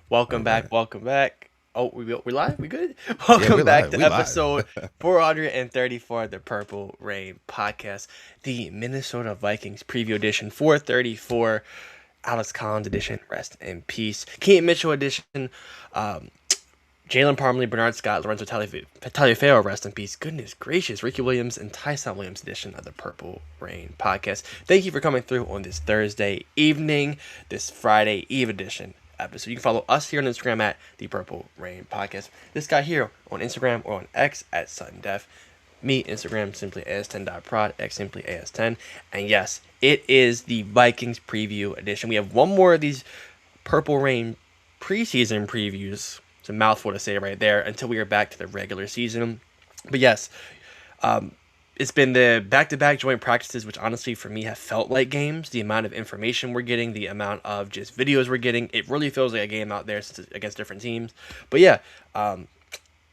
Welcome All back. right. Welcome back. Oh, we live? We good? Yeah, we're Welcome back live. to We live. episode 434 of the Purple Rain podcast, the Minnesota Vikings preview edition, 434, Alex Collins edition, rest in peace, Keaton Mitchell edition, um, Jalen Parmley, Bernard Scott, Lorenzo Taliaferro, rest in peace. Goodness gracious, Ricky Williams and Tyson Williams edition of the Purple Rain podcast. Thank you for coming through on this Thursday evening, this Friday Eve edition episode. You can follow us here on Instagram at the Purple Rain podcast. This guy here on Instagram or on X at Sutton Def. Me, Instagram, simply as10.prod, X simply as10. And yes, it is the Vikings preview edition. We have one more of these Purple Rain preseason previews. It's a mouthful to say right there until we are back to the regular season. But yes, it's been the back-to-back joint practices, which honestly for me have felt like games. The amount of information we're getting, the amount of just videos we're getting, it really feels like a game out there since it's against different teams. But yeah,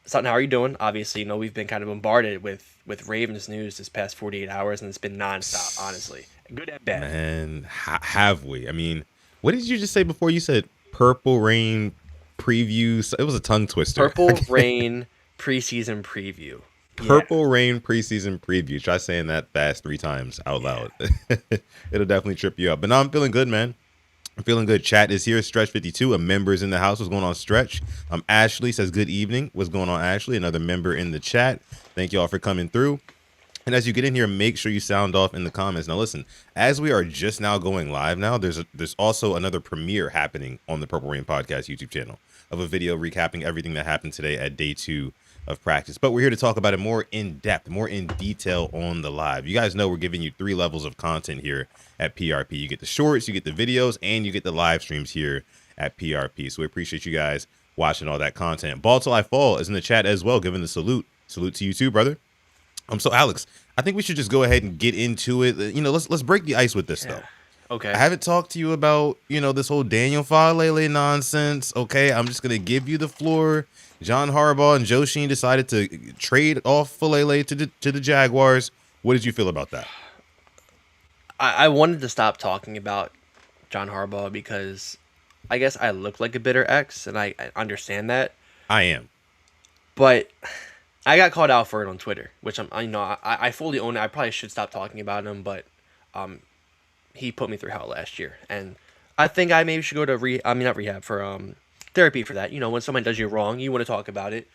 Sutton, how are you doing? Obviously, we've been kind of bombarded with Ravens news this past 48 hours, and it's been nonstop, honestly. Good and bad. Man, have we? I mean, what did you just say before you said Purple Rain preview? It was a tongue twister. Purple Rain preseason preview. Yeah, Purple Rain preseason preview. Try saying that fast 3 times out yeah. loud. It'll definitely trip you up. But no, I'm feeling good, man. I'm feeling good. Chat is here. Stretch 52. A member is in the house. What's going on, Stretch? Ashley says good evening. What's going on, Ashley? Another member in the chat. Thank you all for coming through. And as you get in here, make sure you sound off in the comments. Now, listen, as we are just now going live now, there's also another premiere happening on the Purple Rain Podcast YouTube channel of a video recapping everything that happened today at day 2 of practice. But we're here to talk about it more in depth, more in detail on the live. You guys know we're giving you 3 levels of content here at PRP. You get the shorts, you get the videos, and you get the live streams here at PRP. So we appreciate you guys watching all that content. Ball Till I Fall is in the chat as well, giving the salute. Salute to you too, brother. So Alex, I think we should just go ahead and get into it. Let's break the ice with this Yeah. though. I Okay. haven't talked to you about, this whole Daniel FAALELE nonsense. Okay, I'm just gonna give you the floor. John Harbaugh and Joe Sheen decided to trade off FAALELE to the Jaguars. What did you feel about that? I wanted to stop talking about John Harbaugh because I guess I look like a bitter ex, and I understand that. I am. But I got called out for it on Twitter, which I fully own it. I probably should stop talking about him, but um, he put me through hell last year, and I think I maybe should go to not rehab for therapy for that. When somebody does you wrong, you want to talk about it.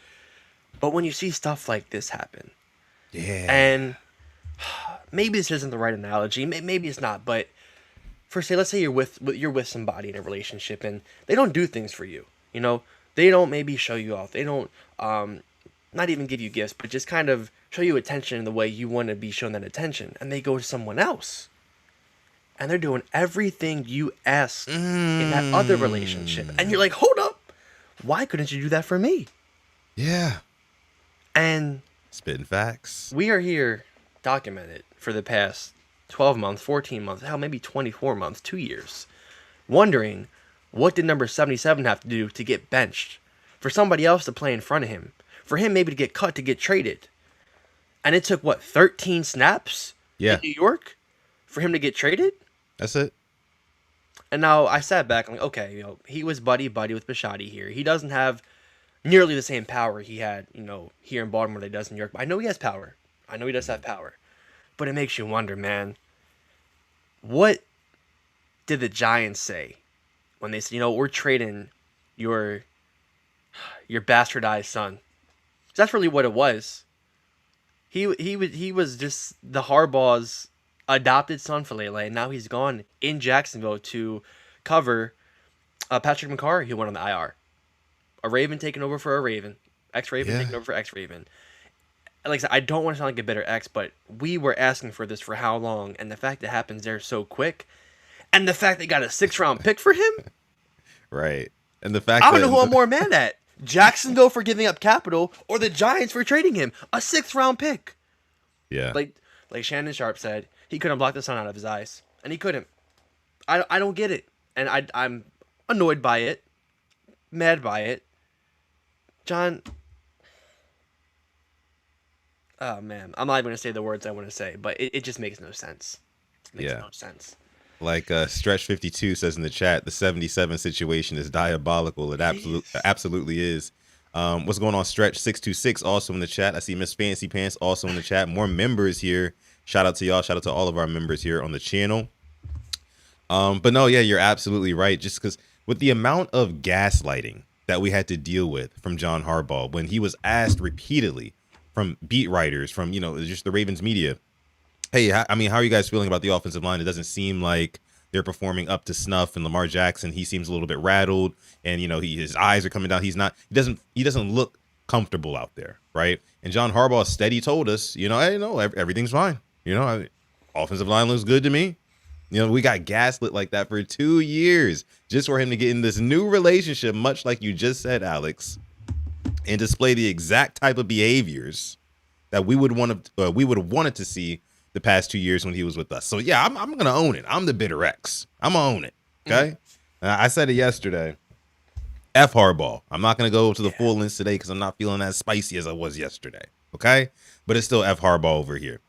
But when you see stuff like this happen, Yeah. and maybe this isn't the right analogy, maybe it's not, but for say, let's say you're with somebody in a relationship, and they don't do things for you. They don't maybe show you off. They don't not even give you gifts, but just kind of show you attention in the way you want to be shown that attention, and they go to someone else, and they're doing everything you asked in that other relationship, and you're Mm. like, hold up, why couldn't you do that for me? Yeah. And Spitting facts. we are here documented for the past 12 months, 14 months, hell, maybe 24 months, 2 years, wondering what did number 77 have to do to get benched, for somebody else to play in front of him, for him maybe to get cut, to get traded. And it took, what, 13 snaps in Yeah, New York for him to get traded? that's it. And now I sat back, I'm like, okay, he was buddy-buddy with Bishotti here. He doesn't have nearly the same power he had, here in Baltimore that he does in New York. But I know he has power. I know he does have power. But it makes you wonder, man, what did the Giants say when they said, we're trading your bastardized son? 'Cause that's really what it was. He was just the Harbaugh's adopted son for Lele, and now he's gone in Jacksonville to cover Patrick McCarr, who went on the IR. A Raven taking over for a Raven, ex-Raven Yeah. taking over for ex-Raven. And like I said, I don't want to sound like a bitter ex, but we were asking for this for how long, and the fact it happens there so quick, and the fact they got a 6th round pick for him, Right. And the fact I don't know who I'm that more mad at. Jacksonville for giving up capital, or the Giants for trading him a 6th round pick. yeah. Like Shannon Sharp said, he couldn't block the sun out of his eyes, and he couldn't. I don't get it, and I'm annoyed by it, mad by it. John, oh man, I'm not even gonna say the words I want to say, but it just makes no sense. It makes Yeah. no sense. Like Stretch 52 says in the chat, the 77 situation is diabolical. It It is. absolutely is. What's going on, Stretch 626 also in the chat. I see Miss Fancy Pants also in the chat. More members here. Shout out to y'all. Shout out to all of our members here on the channel. But no, yeah, you're absolutely right. Just because with the amount of gaslighting that we had to deal with from John Harbaugh when he was asked repeatedly from beat writers, from just the Ravens media, hey, I mean, how are you guys feeling about the offensive line? It doesn't seem like they're performing up to snuff. And Lamar Jackson, he seems a little bit rattled, and his eyes are coming down. He doesn't look comfortable out there, right? And John Harbaugh steady told us, hey, no, everything's fine. Offensive line looks good to me. We got gaslit like that for 2 years just for him to get in this new relationship, much like you just said, Alex, and display the exact type of behaviors that we would have wanted to see the past 2 years when he was with us. So yeah, I'm gonna own it. I'm the bitter X. I'm gonna own it. Okay. I said it yesterday. F Harbaugh. I'm not gonna go to the full list today because I'm not feeling as spicy as I was yesterday. Okay, but it's still F Harbaugh over here.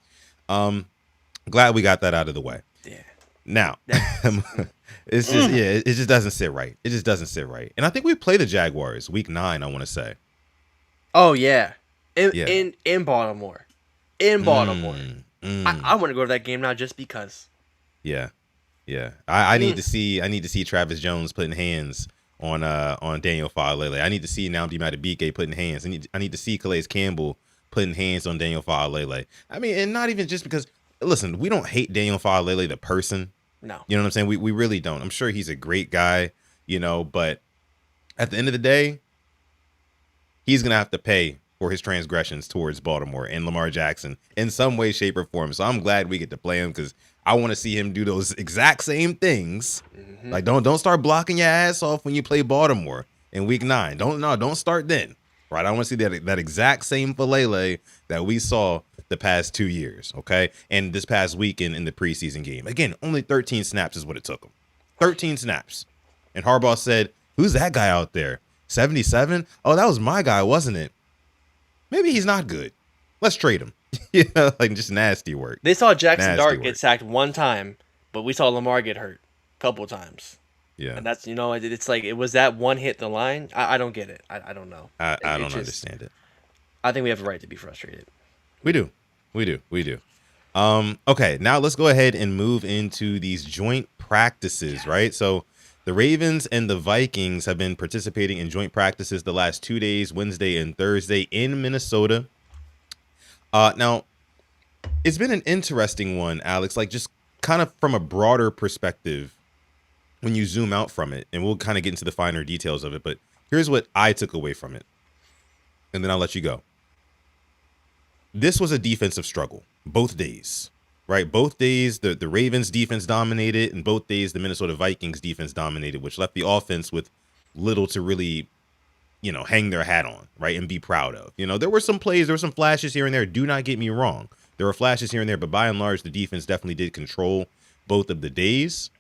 Glad we got that out of the way. Yeah. Now, it's just it just doesn't sit right. It just doesn't sit right. And I think we play the Jaguars week 9. I want to say. Oh yeah, in Baltimore, I want to go to that game now just because. Yeah. I need to see Travis Jones putting hands on Daniel FAALELE. I need to see Nnamdi Madubuike putting hands. I need to see Calais Campbell putting hands on Daniel FAALELE. I mean, and not even just because. Listen, we don't hate Daniel FAALELE the person. No. You know what I'm saying? We really don't. I'm sure he's a great guy, but at the end of the day, he's going to have to pay for his transgressions towards Baltimore and Lamar Jackson in some way, shape, or form. So I'm glad we get to play him because I want to see him do those exact same things. Mm-hmm. Like, don't start blocking your ass off when you play Baltimore in week 9. Don't start then. Right? I want to see that exact same FAALELE that we saw the past 2 years, okay? And this past weekend in the preseason game. Again, only 13 snaps is what it took him. 13 snaps. And Harbaugh said, who's that guy out there? 77? Oh, that was my guy, wasn't it? Maybe he's not good. Let's trade him. Like just nasty work. They saw Jackson Dart get sacked one time, but we saw Lamar get hurt a couple of times. Yeah. And that's, it's like, it was that one hit the line. I don't get it. I don't know. I don't understand it. I think we have a right to be frustrated. We do. Okay, now let's go ahead and move into these joint practices, right? So the Ravens and the Vikings have been participating in joint practices the last 2 days, Wednesday and Thursday in Minnesota. Now, it's been an interesting one, Alex, like just kind of from a broader perspective when you zoom out from it, and we'll kind of get into the finer details of it, but here's what I took away from it, and then I'll let you go. This was a defensive struggle both days, right? Both days, the Ravens defense dominated, and both days the Minnesota Vikings defense dominated, which left the offense with little to really, hang their hat on, right, and be proud of. There were some plays, there were some flashes here and there. Do not get me wrong. There were flashes here and there, but by and large, the defense definitely did control both of the days.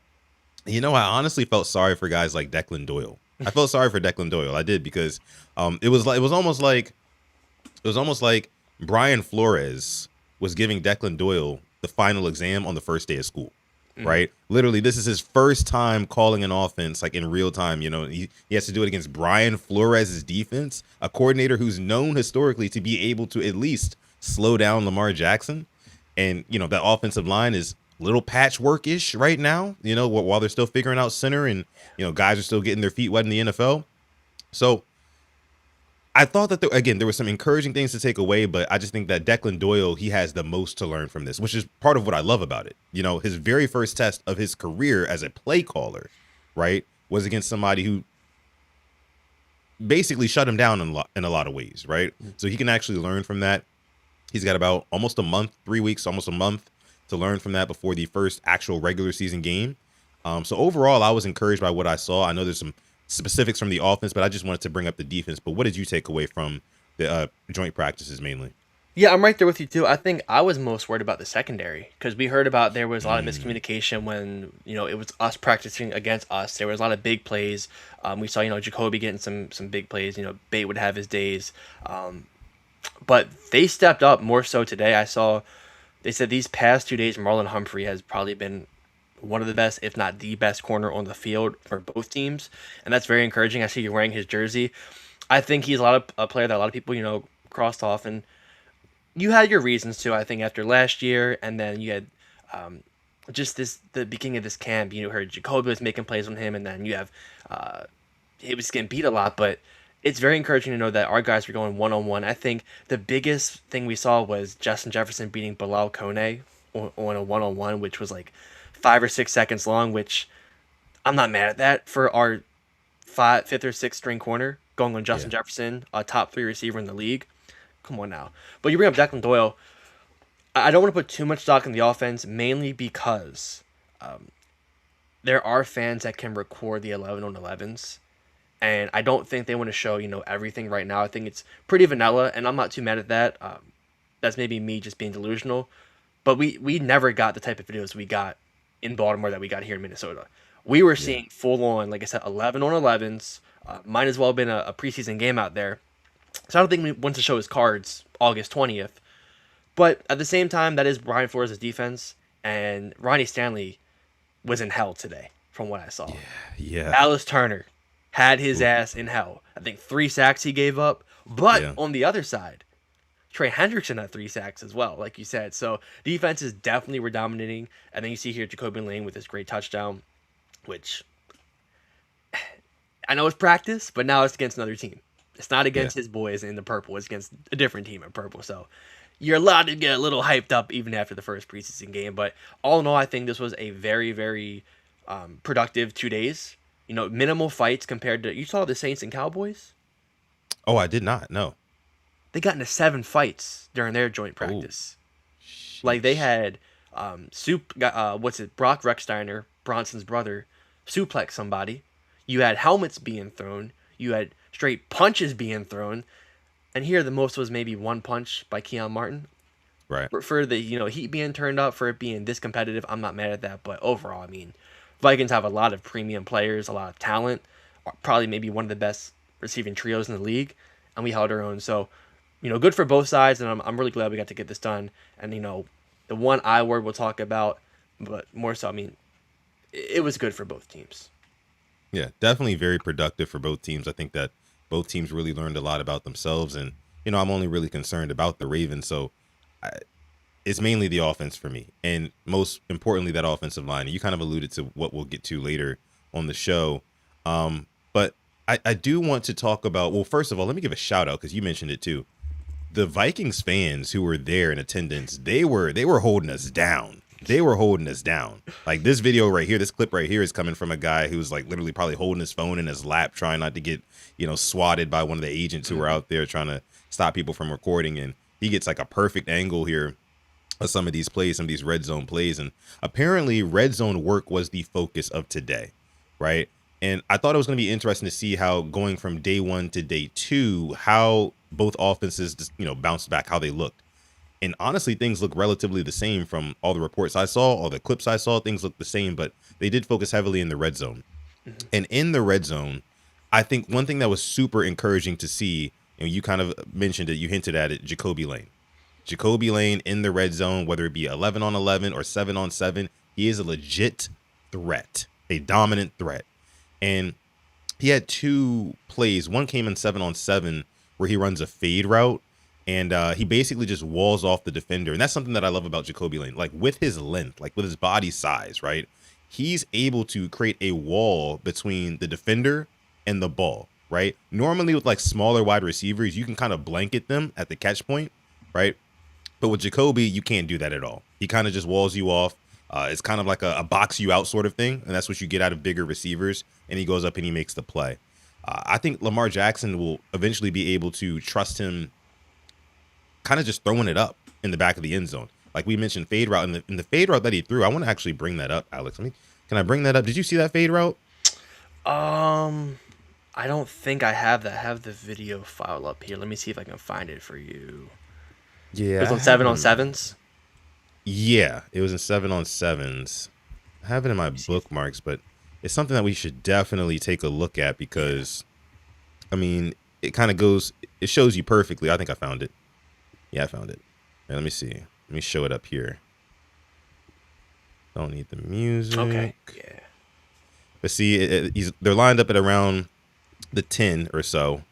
I honestly felt sorry for guys like Declan Doyle. I felt sorry for Declan Doyle. I did because it was almost like Brian Flores was giving Declan Doyle the final exam on the first day of school, right? Literally, this is his first time calling an offense like in real time. He has to do it against Brian Flores' defense, a coordinator who's known historically to be able to at least slow down Lamar Jackson. And, that offensive line is little patchwork-ish right now, while they're still figuring out center and, guys are still getting their feet wet in the NFL. So I thought that, there were some encouraging things to take away, but I just think that Declan Doyle, he has the most to learn from this, which is part of what I love about it. His very first test of his career as a play caller, right, was against somebody who basically shut him down in a lot of ways, right? So he can actually learn from that. He's got about almost a month, 3 weeks, almost a month to learn from that before the first actual regular season game. So overall, I was encouraged by what I saw. I know there's some specifics from the offense, but I just wanted to bring up the defense. But what did you take away from the joint practices mainly? Yeah, I'm right there with you too. I think I was most worried about the secondary because we heard about there was a lot of miscommunication when it was us practicing against us. There was a lot of big plays. We saw Jacoby getting some big plays. Bate would have his days, but they stepped up more so today. They said these past 2 days, Marlon Humphrey has probably been one of the best, if not the best corner on the field for both teams, and that's very encouraging. I see you're wearing his jersey. I think he's a player that a lot of people crossed off, and you had your reasons to. I think after last year, and then you had um, just the beginning of this camp. You heard Jacoby was making plays on him, and then you have uh, he was getting beat a lot, but it's very encouraging to know that our guys were going one on one. I think the biggest thing we saw was Justin Jefferson beating Bilal Kone on a one on one, which was like 5 or 6 seconds long. Which I'm not mad at that for our fifth or sixth string corner going on Yeah. Justin Jefferson, a top three receiver in the league. Come on now. But you bring up Declan Doyle. I don't want to put too much stock in the offense, mainly because there are fans that can record the 11 on 11s, and I don't think they want to show everything right now. I think it's pretty vanilla, and I'm not too mad at that. That's maybe me just being delusional, but we never got the type of videos we got in Baltimore that we got here in Minnesota. We were Yeah. seeing full on, like I said, 11 on 11s. Might as well have been a preseason game out there. So I don't think we want to show his cards August 20th. But at the same time, that is Brian Flores' defense, and Ronnie Stanley was in hell today, from what I saw. Yeah. Alice Turner had his Ooh. ass in hell. I think 3 sacks he gave up. But Yeah. on the other side, Trey Hendrickson had 3 sacks as well, like you said. So defenses definitely were dominating. And then you see here Jacoby Lane with this great touchdown, which I know it's practice, but now it's against another team. It's not Yeah. against his boys in the purple. It's against a different team in purple. So you're allowed to get a little hyped up even after the first preseason game. But all in all, I think this was a very, very productive 2 days. Minimal fights compared to, you saw the Saints and Cowboys. Oh, I did not. No. They got into 7 fights during their joint Oh, practice. Like they sheesh. had Brock Rechsteiner, Bronson's brother, suplex somebody. You had helmets being thrown. You had straight punches being thrown. And here the most was maybe one punch by Keon Martin. Right. For the heat being turned up, for it being this competitive, I'm not mad at that. But overall, I mean, Vikings have a lot of premium players, a lot of talent, probably maybe one of the best receiving trios in the league, and we held our own. So, good for both sides, and I'm really glad we got to get this done. And the one I word we'll talk about, but more so, I mean, it was good for both teams. Yeah, definitely very productive for both teams. I think that both teams really learned a lot about themselves, and I'm only really concerned about the Ravens, so I, it's mainly the offense for me, and most importantly, that offensive line. You kind of alluded to what we'll get to later on the show, but I do want to talk about. Well, first of all, let me give a shout out because you mentioned it too. The Vikings fans who were there in attendance, they were holding us down. They were holding us down. Like this video right here, this clip right here is coming from a guy who's like literally probably holding his phone in his lap, trying not to get, swatted by one of the agents who were out there trying to stop people from recording. And he gets like a perfect angle here of some of these plays, some of these red zone plays. And apparently red zone work was the focus of today, right? And I thought it was going to be interesting to see how going from day one to day two, how both offenses just, bounced back, how they looked. And honestly, things look relatively the same from all the reports I saw, all the clips I saw, things look the same, but they did focus heavily in the red zone. Mm-hmm. And in the red zone, I think one thing that was super encouraging to see, you kind of mentioned it, you hinted at it, Jacoby Lane. Jacoby Lane in the red zone, whether it be 11 on 11 or 7 on 7, he is a legit threat, a dominant threat. And he had 2 plays. One came in 7 on 7 where he runs a fade route and he basically just walls off the defender. And that's something that I love about Jacoby Lane. Like with his length, like with his body size, right? He's able to create a wall between the defender and the ball, right? Normally with like smaller wide receivers, you can kind of blanket them at the catch point, right? But with Jacoby, you can't do that at all. He kind of just walls you off. It's kind of like a box you out sort of thing. And that's what you get out of bigger receivers. And he goes up and he makes the play. I think Lamar Jackson will eventually be able to trust him kind of just throwing it up in the back of the end zone. Like we mentioned, fade route. In the fade route that he threw, I want to actually bring that up, Alex. Can I bring that up? Did you see that fade route? I don't think I have that. I have the video file up here. Let me see if I can find it for you. It Yeah, was I on have seven it on in my. sevens. Yeah, it was in 7 on 7s. I have it in my Let me see if bookmarks, but it's something that we should definitely take a look at yeah. because, I mean, it kind of goes, it shows you perfectly. I think I found it. Yeah, I found it. Let me see. Let me show it up here. Don't need the music. Okay. Yeah. But see, they're lined up at around the 10 or so.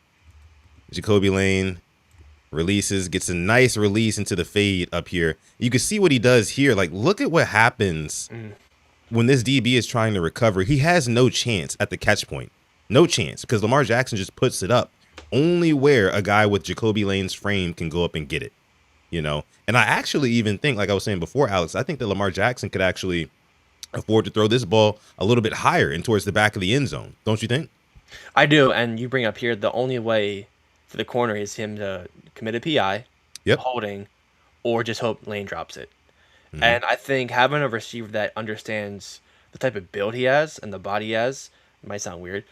Jacoby Lane releases, gets a nice release into the fade up here. You can see what he does here. Like, look at what happens when this DB is trying to recover. He has no chance at the catch point. No chance, because Lamar Jackson just puts it up only where a guy with Jacoby Lane's frame can go up and get it, you know? And I actually even think, like I was saying before, Alex, I think that Lamar Jackson could actually afford to throw this ball a little bit higher and towards the back of the end zone. Don't you think? I do, and you bring up here the only way for the corner is him to commit a PI, Yep. holding, or just hope Lane drops it. Mhm. And I think having a receiver that understands the type of build he has and the body he has, it might sound weird.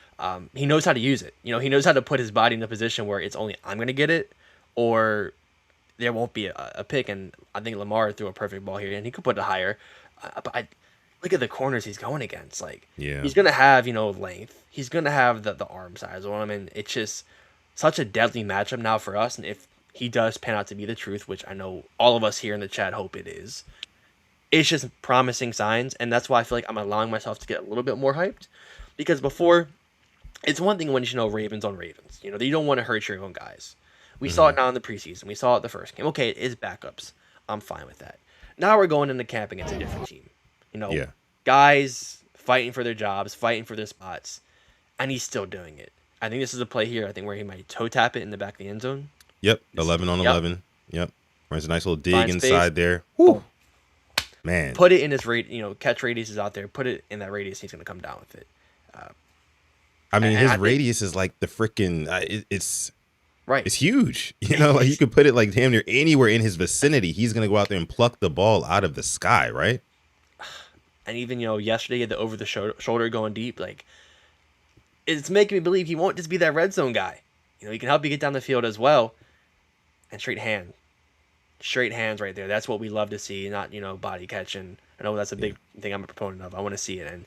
He knows how to use it. You know, he knows how to put his body in a position where it's only I'm going to get it, or there won't be a pick. And I think Lamar threw a perfect ball here, and he could put it higher. But I look at the corners he's going against. Like, Yeah. he's going to have, length. He's going to have the arm size on him, and it's just such a deadly matchup now for us. And if he does pan out to be the truth, which I know all of us here in the chat hope it is, it's just promising signs, and that's why I feel like I'm allowing myself to get a little bit more hyped. Because before, it's one thing when Ravens on Ravens. You don't want to hurt your own guys. We saw it now in the preseason. We saw it the first game. Okay, it is backups. I'm fine with that. Now we're going into camp against a different team. Yeah. Guys fighting for their jobs, fighting for their spots, and he's still doing it. I think this is a play here, I think, where he might toe tap it in the back of the end zone. Yep. 11 on 11. Yep. Runs a nice little dig Finds inside space. there. Whew. Man. Put it in his catch radius is out there. Put it in that radius. He's going to come down with it. I mean, and his I think- radius is like the freaking. It's Right. It's huge. Like you could put it like damn near anywhere in his vicinity. He's gonna go out there and pluck the ball out of the sky, right? And even yesterday, the over the shoulder going deep, like it's making me believe he won't just be that red zone guy. He can help you get down the field as well. And straight hands right there. That's what we love to see, not body catching. I know that's a big thing I'm a proponent of. I want to see it, and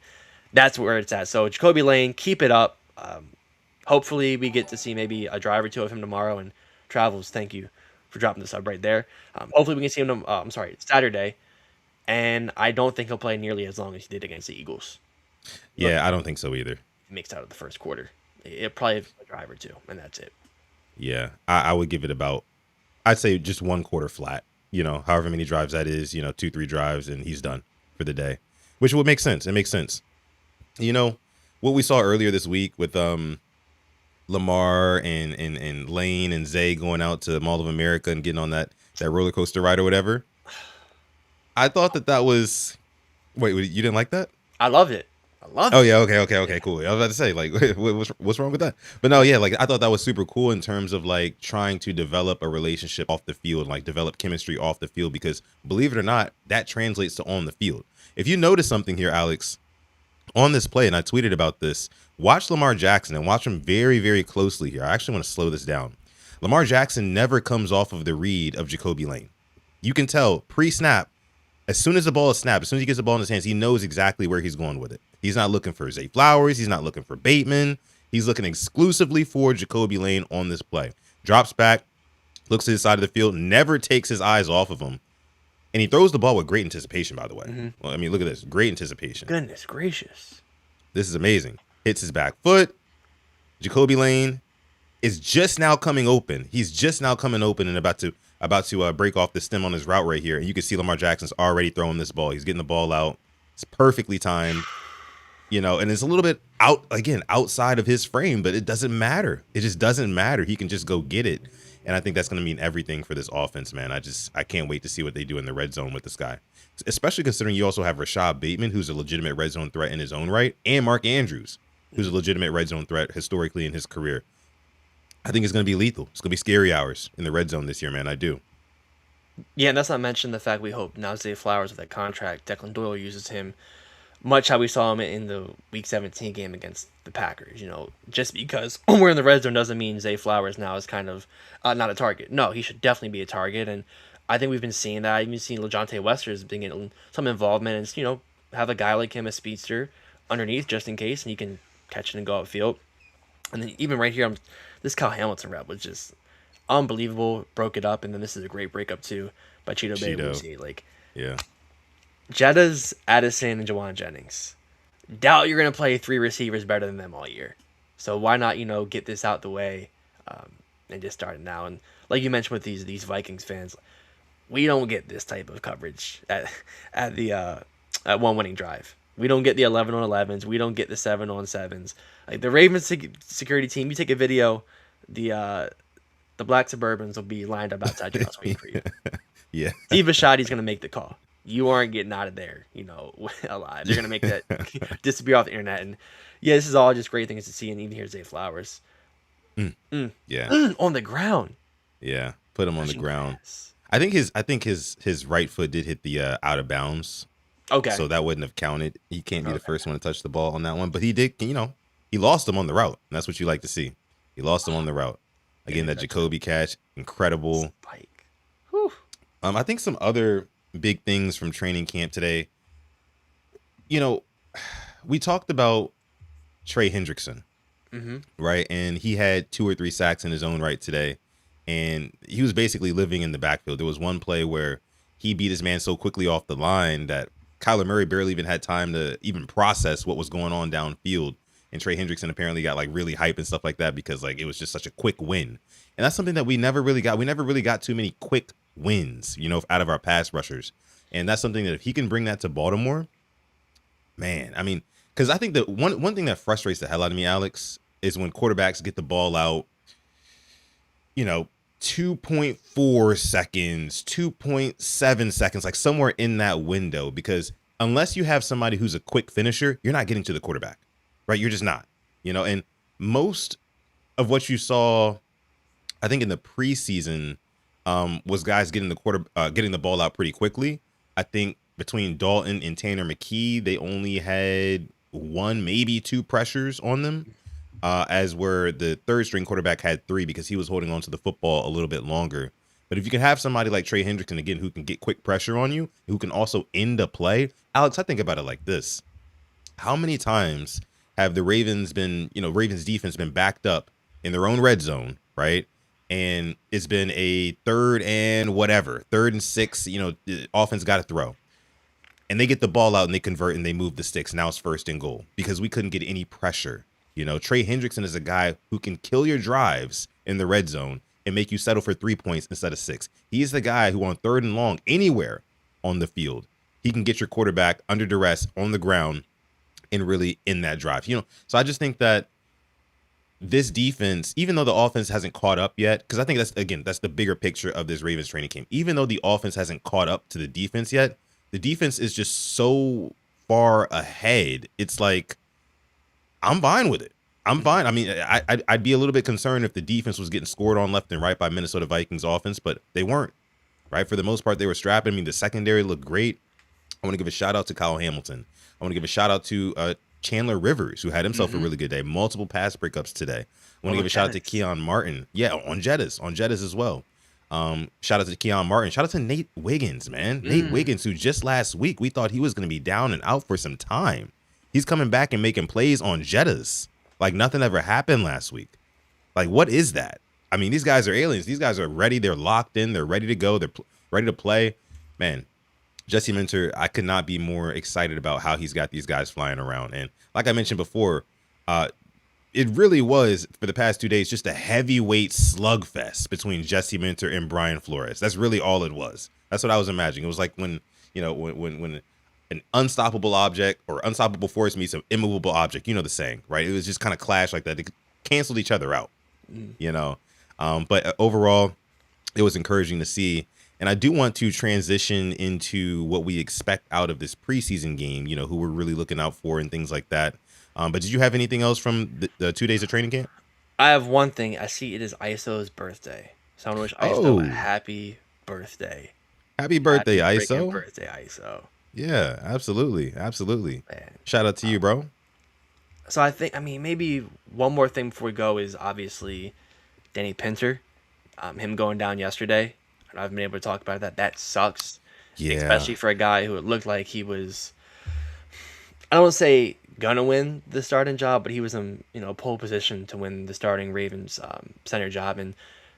that's where it's at. So Jacoby Lane, keep it up. Hopefully we get to see maybe a drive or two of him tomorrow. And Travels, thank you for dropping the sub right there. Hopefully we can see him. Saturday. And I don't think he'll play nearly as long as he did against the Eagles. Yeah, I don't think so either. He mixed out of the first quarter. It probably a drive or two, and that's it. Yeah, I would give it about, I'd say just one quarter flat. However many drives that is. 2-3 drives, and he's done for the day, which would make sense. It makes sense. What we saw earlier this week with Lamar and Lane and Zay going out to Mall of America and getting on that roller coaster ride or whatever. I thought that was. Wait, you didn't like that? I loved it. Oh yeah, okay, cool. I was about to say, like, what's wrong with that? But no, yeah, like I thought that was super cool in terms of like trying to develop a relationship off the field, like develop chemistry off the field, because believe it or not, that translates to on the field. If you notice something here, Alex, on this play, and I tweeted about this, watch Lamar Jackson and watch him very, very closely here. I actually want to slow this down. Lamar Jackson never comes off of the read of Jacoby Lane. You can tell pre-snap, as soon as the ball is snapped, as soon as he gets the ball in his hands, he knows exactly where he's going with it. He's not looking for Zay Flowers. He's not looking for Bateman. He's looking exclusively for Jacoby Lane on this play. Drops back, looks to his side of the field, never takes his eyes off of him. And he throws the ball with great anticipation, by the way. Mm-hmm. Well, I mean, look at this. Great anticipation. Goodness gracious. This is amazing. Hits his back foot. Jacoby Lane is just now coming open. He's just now coming open and about to break off the stem on his route right here. And you can see Lamar Jackson's already throwing this ball. He's getting the ball out. It's perfectly timed. And it's a little bit outside of his frame, but it doesn't matter. It just doesn't matter. He can just go get it. And I think that's going to mean everything for this offense, man. I can't wait to see what they do in the red zone with this guy, especially considering you also have Rashad Bateman, who's a legitimate red zone threat in his own right, and Mark Andrews, who's a legitimate red zone threat historically in his career. I think it's going to be lethal. It's going to be scary hours in the red zone this year, man. I do. Yeah, and that's not mentioned the fact we hope now Zay Flowers with that contract, Declan Doyle uses him much how we saw him in the Week 17 game against the Packers. Just because we're in the red zone doesn't mean Zay Flowers now is kind of not a target. No, he should definitely be a target, and I think we've been seeing that. I've even seen LeJontay Wester's been getting some involvement, and have a guy like him, a speedster, underneath just in case, and he can catch it and go upfield. And then even right here, this Kyle Hamilton rep was just unbelievable. Broke it up, and then this is a great breakup too by Cheeto Bay. Yeah. Jettas, Addison, and Jawan Jennings. Doubt you're going to play three receivers better than them all year. So why not, get this out the way um, and just start it now? And like you mentioned with these Vikings fans, we don't get this type of coverage at the at one winning drive. We don't get the 11 on 11s. We don't get the 7 on 7s. Like the Ravens security team, you take a video, the black Suburbans will be lined up outside your house waiting for you. Yeah. Steve Bashadi's gonna make the call. You aren't getting out of there, alive. They're gonna make that disappear off the internet. And yeah, this is all just great things to see. And even here's Zay Flowers. Yeah. On the ground. Yeah. Put him on the ground. Grass. I think his right foot did hit the out of bounds. Okay. So that wouldn't have counted. He can't be the first one to touch the ball on that one. But he did, he lost him on the route. And that's what you like to see. He lost him on the route. Again, that Jacoby catch, incredible. Spike. Whew. I think some other big things from training camp today. We talked about Trey Hendrickson, right? And he had 2 or 3 sacks in his own right today. And he was basically living in the backfield. There was one play where he beat his man so quickly off the line that Kyler Murray barely even had time to even process what was going on downfield. And Trey Hendrickson apparently got like really hype and stuff like that because like it was just such a quick win. And that's something that we never really got. We never really got too many quick wins, out of our pass rushers. And that's something that if he can bring that to Baltimore, man, I mean, because I think that one thing that frustrates the hell out of me, Alex, is when quarterbacks get the ball out, 2.4 seconds, 2.7 seconds, like somewhere in that window, because unless you have somebody who's a quick finisher, you're not getting to the quarterback, right? You're just not, and most of what you saw, I think in the preseason, was guys getting the ball out pretty quickly. I think between Dalton and Tanner McKee, they only had 1, maybe 2 pressures on them. As where the third string quarterback had 3 because he was holding on to the football a little bit longer. But if you can have somebody like Trey Hendrickson, again, who can get quick pressure on you, who can also end a play. Alex, I think about it like this. How many times have the Ravens defense been backed up in their own red zone, right? And it's been a 3rd and 6, the offense got to throw. And they get the ball out and they convert and they move the sticks. Now it's 1st and goal because we couldn't get any pressure. Trey Hendrickson is a guy who can kill your drives in the red zone and make you settle for 3 points instead of 6. He is the guy who on 3rd and long, anywhere on the field, he can get your quarterback under duress on the ground and really end that drive. So I just think that this defense, even though the offense hasn't caught up yet, because I think that's the bigger picture of this Ravens training camp. Even though the offense hasn't caught up to the defense yet, the defense is just so far ahead. It's like, I'm fine with it. I'm fine. I mean, I'd be a little bit concerned if the defense was getting scored on left and right by Minnesota Vikings offense, but they weren't, right? For the most part, they were strapping. I mean, the secondary looked great. I want to give a shout out to Kyle Hamilton. I want to give a shout out to Chandler Rivers, who had himself a really good day. Multiple pass breakups today. I want to give a shout out to Keon Martin. Yeah, on Jettas as well. Shout out to Keon Martin. Shout out to Nate Wiggins, man. Nate Wiggins, who just last week we thought he was going to be down and out for some time. He's coming back and making plays on Jettas like nothing ever happened last week. Like, what is that? I mean, these guys are aliens. These guys are ready. They're locked in. They're ready to go. They're ready to play. Man, Jesse Minter, I could not be more excited about how he's got these guys flying around. And like I mentioned before, it really was, for the past 2 days, just a heavyweight slugfest between Jesse Minter and Brian Flores. That's really all it was. That's what I was imagining. It was like when an unstoppable object or unstoppable force meets an immovable object. You know the saying, right? It was just kind of clash like that. They canceled each other out, But overall, it was encouraging to see. And I do want to transition into what we expect out of this preseason game, who we're really looking out for and things like that. But did you have anything else from the 2 days of training camp? I have one thing. I see it is ISO's birthday. So I want to wish ISO a happy birthday. Happy birthday, ISO. Birthday, ISO. Yeah, absolutely. Absolutely. Man. Shout out to you, bro. So maybe one more thing before we go is obviously Danny Pinter. Him going down yesterday. I haven't been able to talk about that. That sucks. Yeah. Especially for a guy who it looked like he was, I don't want to say gonna win the starting job, but he was in pole position to win the starting Ravens center job, and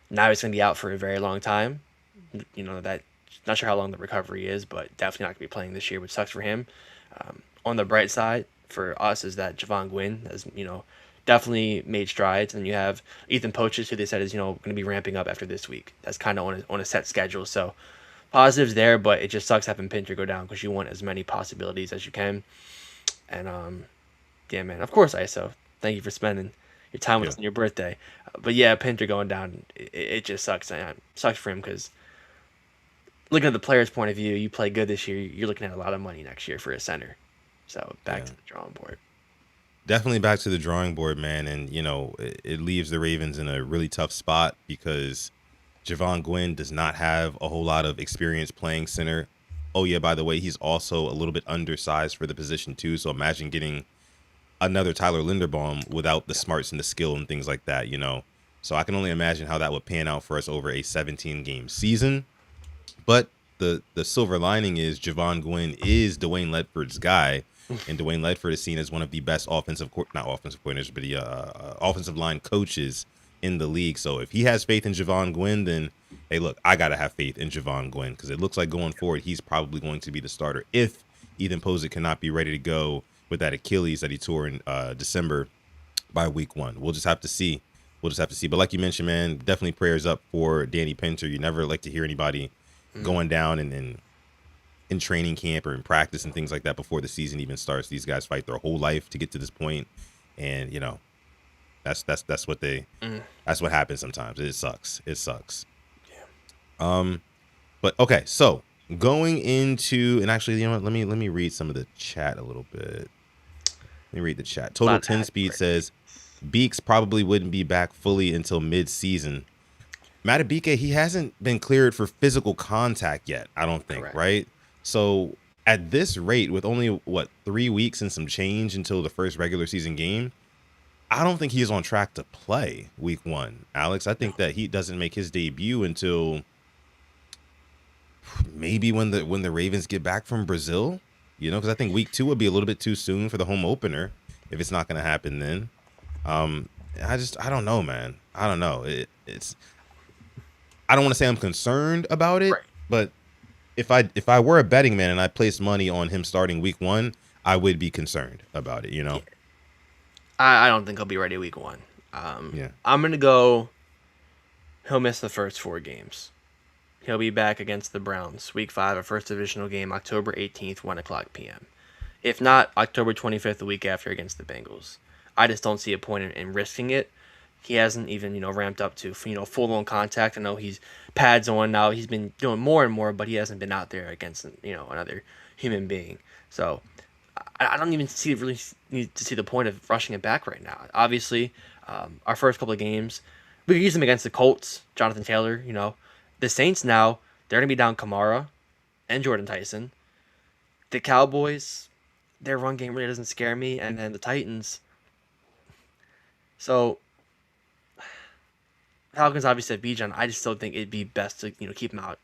now he's gonna be out for a very long time. That Not sure how long the recovery is, but definitely not going to be playing this year, which sucks for him. On the bright side for us is that Javon Gwynn has, definitely made strides, and you have Ethan Poaches, who they said is, going to be ramping up after this week. That's kind of on a set schedule, so positives there, but it just sucks having Pinter go down because you want as many possibilities as you can. And yeah, man, of course, ISO. Thank you for spending your time with Yeah. us on your birthday. But yeah, Pinter going down, it just sucks. And it sucks for him because looking at the player's point of view, you play good this year, you're looking at a lot of money next year for a center. So back Yeah. to the drawing board. Definitely back to the drawing board, man. And, it leaves the Ravens in a really tough spot because Javon Gwynn does not have a whole lot of experience playing center. Oh, yeah, by the way, he's also a little bit undersized for the position, too. So imagine getting another Tyler Linderbaum without the smarts and the skill and things like that. So I can only imagine how that would pan out for us over a 17-game season. But the silver lining is Javon Gwynn is Dwayne Ledford's guy, and Dwayne Ledford is seen as one of the best not offensive coordinators, but the offensive line coaches in the league. So if he has faith in Javon Gwynn, then hey, look, I gotta have faith in Javon Gwynn because it looks like going forward he's probably going to be the starter if Ethan Posick cannot be ready to go with that Achilles that he tore in December by week 1. We'll just have to see. But like you mentioned, man, definitely prayers up for Danny Pinter. You never like to hear anybody going down in training camp or in practice and things like that before the season even starts. These guys fight their whole life to get to this point, and that's what happens sometimes. It sucks. But okay, so going into, and actually, let me read some of the chat a little bit. Let me read the chat. Total 10 Speed says Beeks probably wouldn't be back fully until mid-season. Matabike, he hasn't been cleared for physical contact yet, I don't think, Correct. right? So at this rate, with only, 3 weeks and some change until the first regular season game, I don't think he's on track to play week 1, Alex. I think that he doesn't make his debut until maybe when the Ravens get back from Brazil, because I think week 2 would be a little bit too soon for the home opener if it's not going to happen then. I don't know, man. I don't know. It's I don't want to say I'm concerned about it, Right. but if I were a betting man and I placed money on him starting week 1, I would be concerned about it, Yeah. I don't think he'll be ready week 1. Yeah. I'm going to go, he'll miss the first 4 games. He'll be back against the Browns, week 5, a first divisional game, October 18th, 1 o'clock p.m. If not, October 25th, the week after against the Bengals. I just don't see a point in risking it. He hasn't even, ramped up to, full-on contact. I know he's pads on now. He's been doing more and more, but he hasn't been out there against, another human being. So I don't even really need to see the point of rushing it back right now. Obviously, our first couple of games, we could use him against the Colts, Jonathan Taylor, The Saints now, they're going to be down Kamara and Jordan Tyson. The Cowboys, their run game really doesn't scare me. And then the Titans. So Falcons obviously have Bijan. I just still think it'd be best to keep him out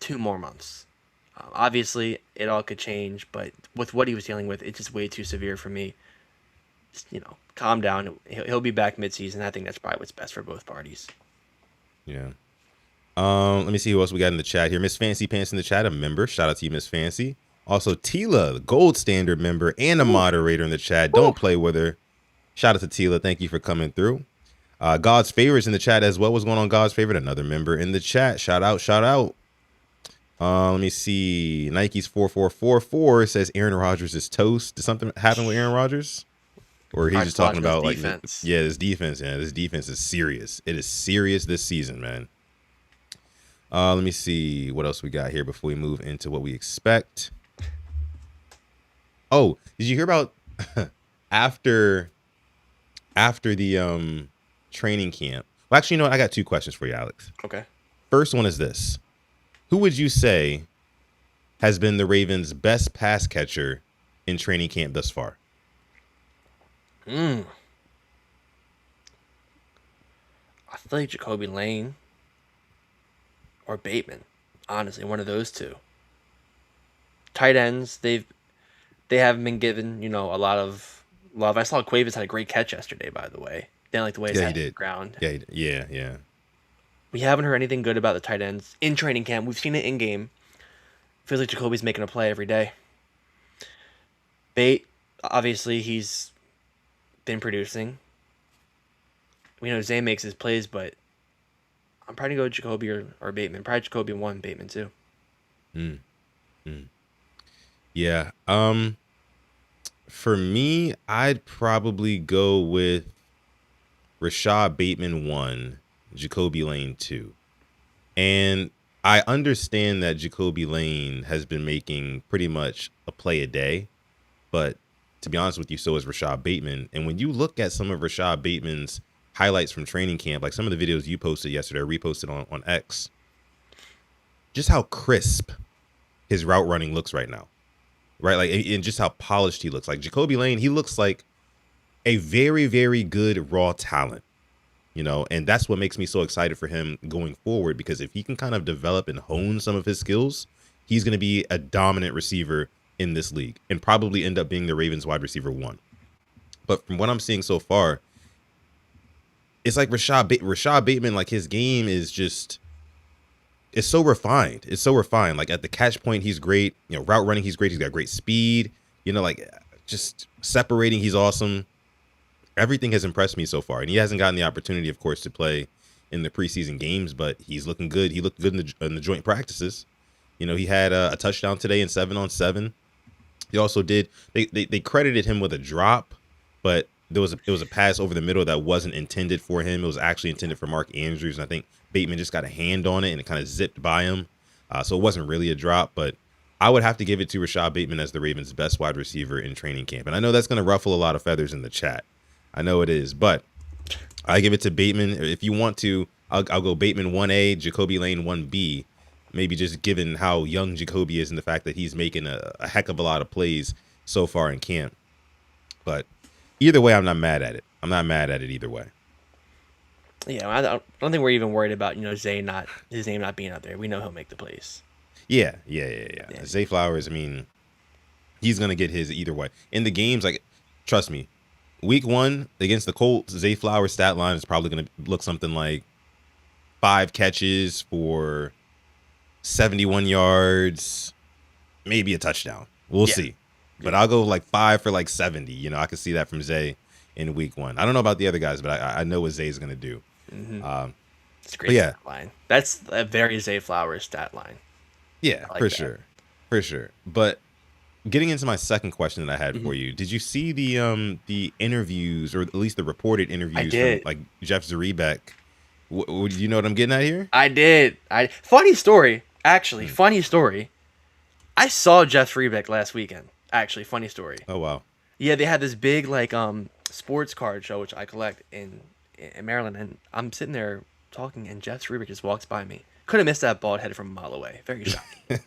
2 more months. Obviously, it all could change, but with what he was dealing with, it's just way too severe for me. Just, calm down. He'll be back mid-season. I think that's probably what's best for both parties. Yeah. Let me see who else we got in the chat here. Miss Fancy Pants in the chat, a member. Shout out to you, Miss Fancy. Also, Tila, the gold standard member and a moderator in the chat. Don't play with her. Shout out to Tila. Thank you for coming through. God's Favorites in the chat as well. What's going on, God's Favorite? Another member in the chat. Shout out. Let me see. Nike's 4444 says Aaron Rodgers is toast. Did something happen with Aaron Rodgers? Or he's just talking about defense. This defense. Yeah, this defense is serious. It is serious this season, man. Let me see what else we got here before we move into what we expect. Oh, did you hear about after the training camp? Well, actually, I got 2 questions for you, Alex. Okay. First one is this. Who would you say has been the Ravens' best pass catcher in training camp thus far? I feel like Jacoby Lane or Bateman. Honestly, one of those 2. Tight ends, they haven't been given, a lot of love. I saw Cuevas had a great catch yesterday, by the way. Didn't like the way he hit the ground. Yeah. We haven't heard anything good about the tight ends in training camp. We've seen it in game. Feels like Jacoby's making a play every day. Bate, obviously, he's been producing. We know Zay makes his plays, but I'm probably going to go Jacoby or Bateman. Probably Jacoby 1, Bateman 2. Mm, mm. Yeah. For me, I'd probably go with Rashad Bateman 1, Jacoby Lane 2. And I understand that Jacoby Lane has been making pretty much a play a day, but to be honest with you, so is Rashad Bateman. And when you look at some of Rashad Bateman's highlights from training camp, like some of the videos you posted yesterday, or reposted on X, just how crisp his route running looks right now, right? Like, and just how polished he looks. Like Jacoby Lane, he looks like a very, very good raw talent, and that's what makes me so excited for him going forward, because if he can kind of develop and hone some of his skills, he's going to be a dominant receiver in this league and probably end up being the Ravens wide receiver 1. But from what I'm seeing so far, it's like Rashad Bateman, like his game is just, it's so refined. It's so refined. Like at the catch point, he's great. Route running, he's great. He's got great speed. Like just separating, he's awesome. Everything has impressed me so far, and he hasn't gotten the opportunity, of course, to play in the preseason games, but he's looking good. He looked good in the joint practices. He had a touchdown today in 7-on-7. He also did. They credited him with a drop, but it was a pass over the middle that wasn't intended for him. It was actually intended for Mark Andrews, and I think Bateman just got a hand on it and it kind of zipped by him. So it wasn't really a drop, but I would have to give it to Rashad Bateman as the Ravens' best wide receiver in training camp. And I know that's going to ruffle a lot of feathers in the chat. I know it is, but I give it to Bateman. If you want to, I'll go Bateman 1A, Jacoby Lane 1B. Maybe just given how young Jacoby is and the fact that he's making a heck of a lot of plays so far in camp. But either way, I'm not mad at it. I'm not mad at it either way. Yeah, I don't think we're even worried about Zay his name not being out there. We know he'll make the plays. Yeah. Zay Flowers, he's gonna get his either way in the games. Like, trust me, Week 1 against the Colts, Zay Flowers' stat line is probably gonna look something like 5 catches for 71 yards, maybe a touchdown. We'll see. But I'll go like 5 for like 70. I could see that from Zay in Week 1. I don't know about the other guys, but I know what Zay's gonna do. Mm-hmm. It's a great stat line. That's a very Zay Flowers stat line. Yeah, for sure. But getting into my second question that I had for you, did you see the interviews, or at least the reported interviews from like Jeff Zrebiec? Do you know what I'm getting at here? I did. Funny story, actually. Funny story. I saw Jeff Zrebiec last weekend. Actually, funny story. Oh wow. Yeah, they had this big like sports card show which I collect in Maryland, and I'm sitting there talking, and Jeff Zrebiec just walks by me. Couldn't miss that bald head from a mile away. Very shocking.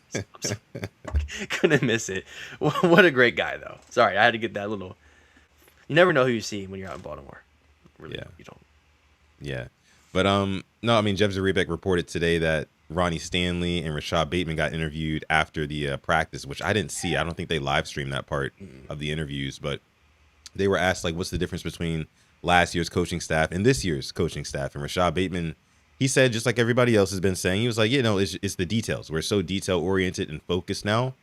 Couldn't miss it. What a great guy, though. Sorry, I had to get that little. You never know who you see when you're out in Baltimore. Really, you don't. Yeah, but no, Jeff Zrebiec reported today that Ronnie Stanley and Rashad Bateman got interviewed after the practice, which I didn't see. I don't think they live streamed that part of the interviews, but they were asked like, what's the difference between last year's coaching staff and this year's coaching staff? And Rashad Bateman, he said, just like everybody else has been saying, he was like, it's the details. We're so detail oriented and focused now.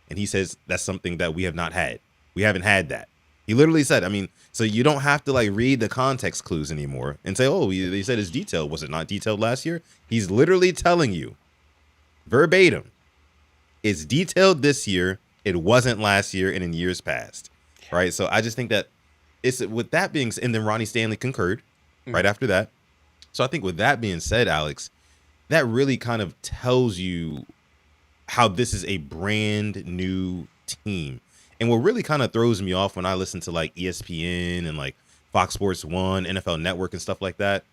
And he says that's something that we have not had. We haven't had that. He literally said, so you don't have to like read the context clues anymore and say, oh, they said it's detailed. Was it not detailed last year? He's literally telling you verbatim, it's detailed this year. It wasn't last year and in years past. Right. So I just think that it's with that being said, and then Ronnie Stanley concurred right after that. So I think with that being said, Alex, that really kind of tells you how this is a brand new team. And what really kind of throws me off when I listen to like ESPN and like Fox Sports 1, NFL Network and stuff like that,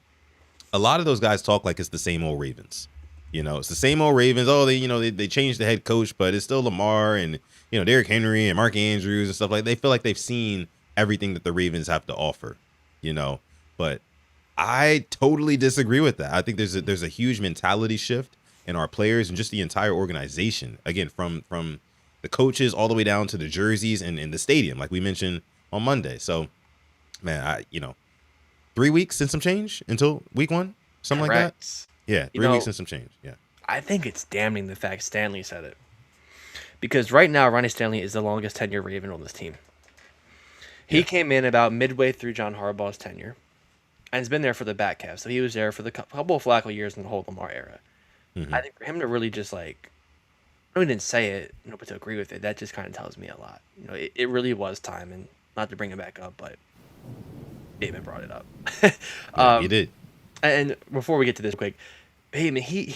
a lot of those guys talk like it's the same old Ravens. It's the same old Ravens. Oh, they changed the head coach, but it's still Lamar and, Derrick Henry and Mark Andrews and stuff like that. They feel like they've seen everything that the Ravens have to offer, but I totally disagree with that. I think there's a huge mentality shift in our players and just the entire organization. Again, from the coaches all the way down to the jerseys and in the stadium, like we mentioned on Monday. So, man, 3 weeks and some change until week 1, something like that. Yeah, 3 weeks and some change. Yeah. I think it's damning the fact Stanley said it. because right now Ronnie Stanley is the longest tenure Raven on this team. He Yeah. came in about midway through John Harbaugh's tenure, and has been there for the back half. So he was there for the couple of Flacco years in the whole Lamar era. I Hmm. think for him to really just like, I know he didn't say it, but to agree with it, that just kind of tells me a lot. It really was time, and not to bring it back up, but Bateman brought it up. Yeah, he um, did. and before we get to this quick, Bateman, he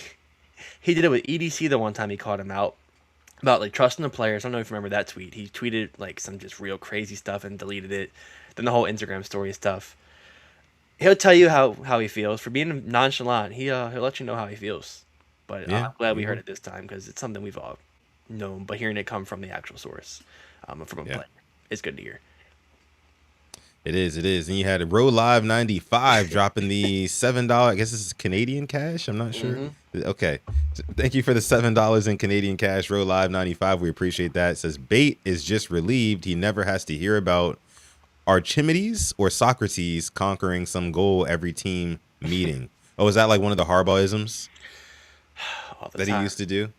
did it with EDC the one time he called him out about like trusting the players. I don't know if you remember that tweet. He tweeted like some just real crazy stuff and deleted it. Then the whole Instagram story stuff. He'll tell you how he feels for being nonchalant. He'll let you know how he feels. But Yeah. I'm glad we Hmm. heard it this time because it's something we've all known. But hearing it come from the actual source, from a Yeah. player, it's good to hear. It is. It is. And you had Row Live 95 dropping the $7. I guess this is Canadian cash. I'm not sure. Hmm. Okay. So thank you for the $7 in Canadian cash. Row Live 95. We appreciate that. It says Bate is just relieved he never has to hear about Archimedes or Socrates conquering some goal every team meeting. Oh, is that like one of the Harbaughisms All the that he time. used to do?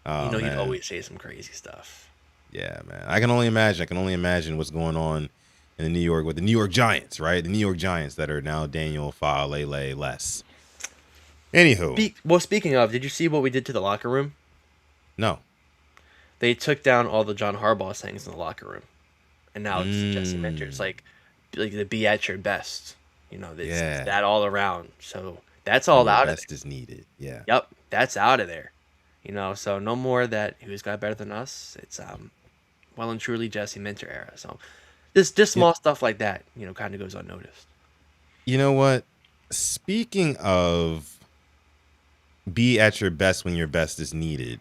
Oh He'd man. always say some crazy stuff. Yeah, man. I can only imagine. I can only imagine what's going on in the New York with the New York Giants, right? The New York Giants that are now Daniel FAALELE less. Anywho, Speaking of, did you see what we did to the locker room? no. They took down all the John Harbaugh sayings in the locker room, and now it's Jesse Minter. It's Mm, like the be at your best. It's yeah. that all around. So that's When all your out of there. best is needed. Yeah. Yep, that's out of there. So no more that who's got better than us. It's well and truly Jesse Minter era. So just You, small stuff like that, kind of goes unnoticed. you know what? Speaking of be at your best when your best is needed,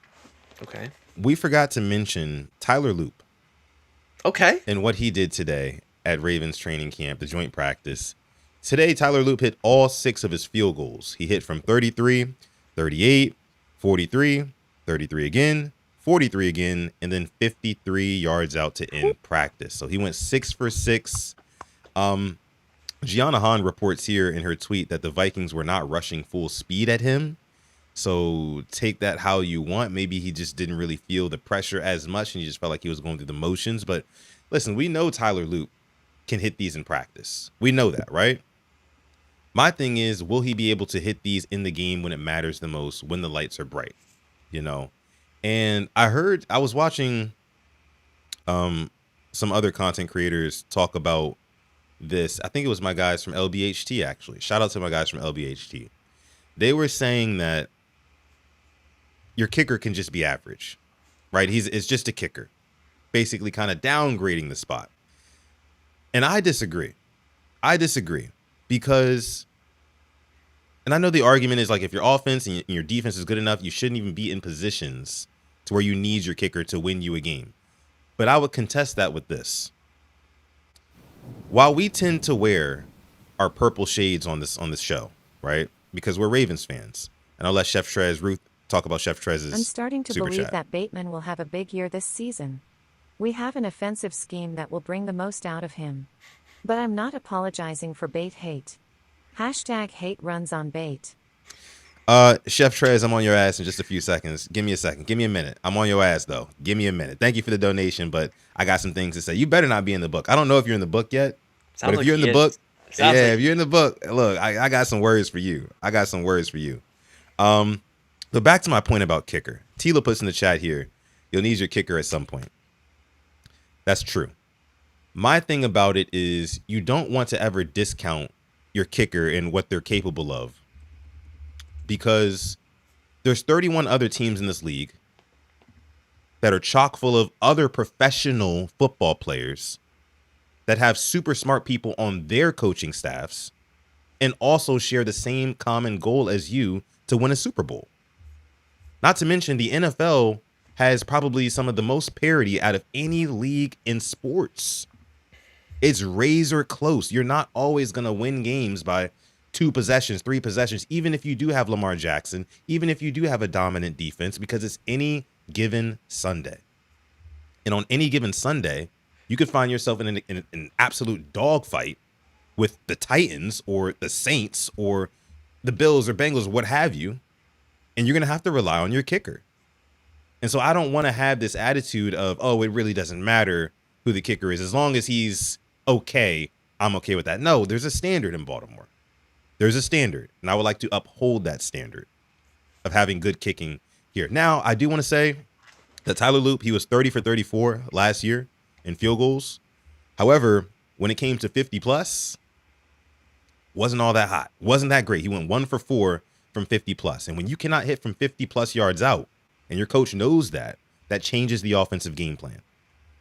Okay. we forgot to mention Tyler Loop Okay. and what he did today at Ravens training camp, the joint practice. Today, Tyler Loop hit all 6 of his field goals. He hit from 33, 38, 43, 33 again, 43 again, and then 53 yards out to end practice. So he went 6 for 6. Gianna Hahn reports here in her tweet that the Vikings were not rushing full speed at him. So take that how you want. Maybe he just didn't really feel the pressure as much and he just felt like he was going through the motions. But listen, we know Tyler Loop can hit these in practice. We know that, right? My thing is, will he be able to hit these in the game when it matters the most, when the lights are bright, you know? And I was watching some other content creators talk about this. I think it was my guys from LBHT, actually. Shout out to my guys from LBHT. They were saying that your kicker can just be average, right? It's just a kicker, basically kind of downgrading the spot. And I disagree. I disagree because, and I know the argument is like if your offense and your defense is good enough, you shouldn't even be in positions to where you need your kicker to win you a game. But I would contest that with this. While we tend to wear our purple shades on this show, right? Because we're Ravens fans. And I'll let Chef Trez, Ruth, talk about Chef I'm Trez's starting to super believe chat. that Bateman will have a big year this season. We have an offensive scheme that will bring the most out of him. But I'm not apologizing for Bate hate. Hashtag hate runs on Bate. Chef Trez, I'm on your ass in just a few seconds. Give me a second. Give me a minute. I'm on your ass, though. Give me a minute. Thank you for the donation, but I got some things to say. You better not be in the book. I don't know if you're in the book yet, but Sounds if like you're in he the book, is. Sounds yeah, like if you're in the book, look, I got some words for you. I got some words for you. But back to my point about kicker. Tila puts in the chat here, you'll need your kicker at some point. That's true. My thing about it is you don't want to ever discount your kicker and what they're capable of because there's 31 other teams in this league that are chock full of other professional football players that have super smart people on their coaching staffs and also share the same common goal as you to win a Super Bowl. Not to mention the NFL has probably some of the most parity out of any league in sports. It's razor close. You're not always going to win games by 2 possessions, 3 possessions, even if you do have Lamar Jackson, even if you do have a dominant defense, because it's any given Sunday. And on any given Sunday, you could find yourself in an absolute dogfight with the Titans or the Saints or the Bills or Bengals, what have you, and you're going to have to rely on your kicker. And so I don't want to have this attitude of, oh, it really doesn't matter who the kicker is. As long as he's okay, I'm okay with that. No, there's a standard in Baltimore. There's a standard. And I would like to uphold that standard of having good kicking here. Now, I do want to say that Tyler Loop, he was 30 for 34 last year in field goals. However, when it came to 50 plus, wasn't all that hot. Wasn't that great. He went 1 for 4 from 50 plus. And when you cannot hit from 50 plus yards out, and your coach knows that, that changes the offensive game plan,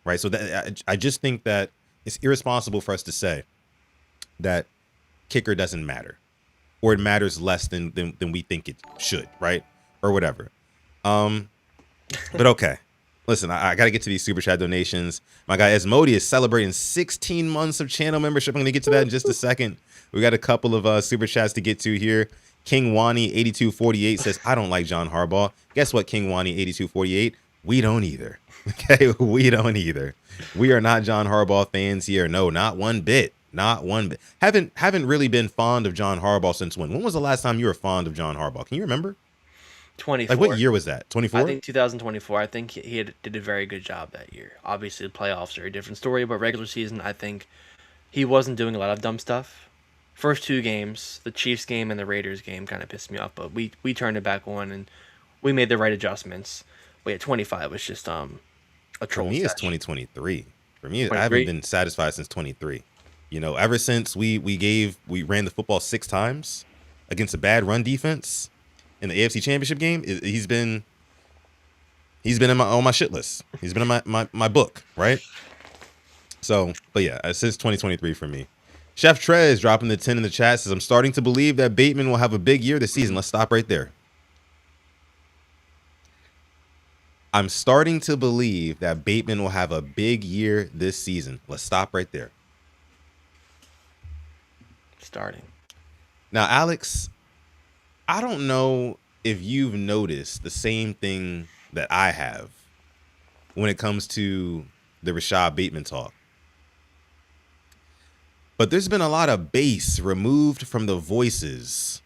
right? So that I just think that it's irresponsible for us to say that kicker doesn't matter, or it matters less than we think it should, right? Or whatever. But okay. Listen, I got to get to these super chat donations. My guy Esmodi is celebrating 16 months of channel membership. I'm going to get to that in just a second. We got a couple of super chats to get to here. King Wani 8248 says, I don't like John Harbaugh. Guess what, King Wani 8248? We don't either. Okay, we don't either. We are not John Harbaugh fans here. No, not one bit. Not one bit. Haven't really been fond of John Harbaugh since when? When was the last time you were fond of John Harbaugh? Can you remember? 24. Like what year was that? 24? I think 2024. I think he did a very good job that year. Obviously, the playoffs are a different story, but regular season, I think he wasn't doing a lot of dumb stuff. First two games, the Chiefs game and the Raiders game, kind of pissed me off, but we turned it back on and we made the right adjustments. But yeah, 25 was just a troll. For me, it's session. 2023. For me, 23? I haven't been satisfied since 23. You know, ever since we ran the football 6 times against a bad run defense in the AFC Championship game, he's been on my shit list. He's been in my book, right? So, but yeah, since 2023 for me. Chef Trez dropping the 10 in the chat says, I'm starting to believe that Bateman will have a big year this season. Let's stop right there. I'm starting to believe that Bateman will have a big year this season. Let's stop right there. Starting. Now, Alex, I don't know if you've noticed the same thing that I have when it comes to the Rashad Bateman talk. But there's been a lot of bass removed from the voices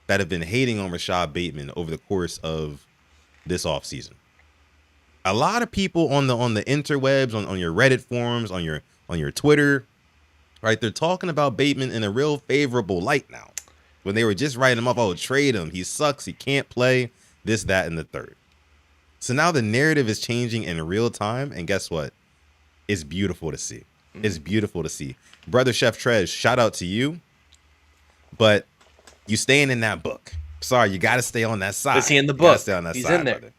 that have been hating on Rashad Bateman over the course of this offseason. A lot of people on the interwebs, on your Reddit forums, on your Twitter, right? They're talking about Bateman in a real favorable light now. When they were just writing him up, oh, trade him. He sucks. He can't play. This, that, and the third. So now the narrative is changing in real time. And guess what? It's beautiful to see. It's beautiful to see. Brother Chef Trez, shout out to you. But you staying in that book. Sorry, you got to stay on that side. Is he in the book? Stay on that He's side, in there. brother.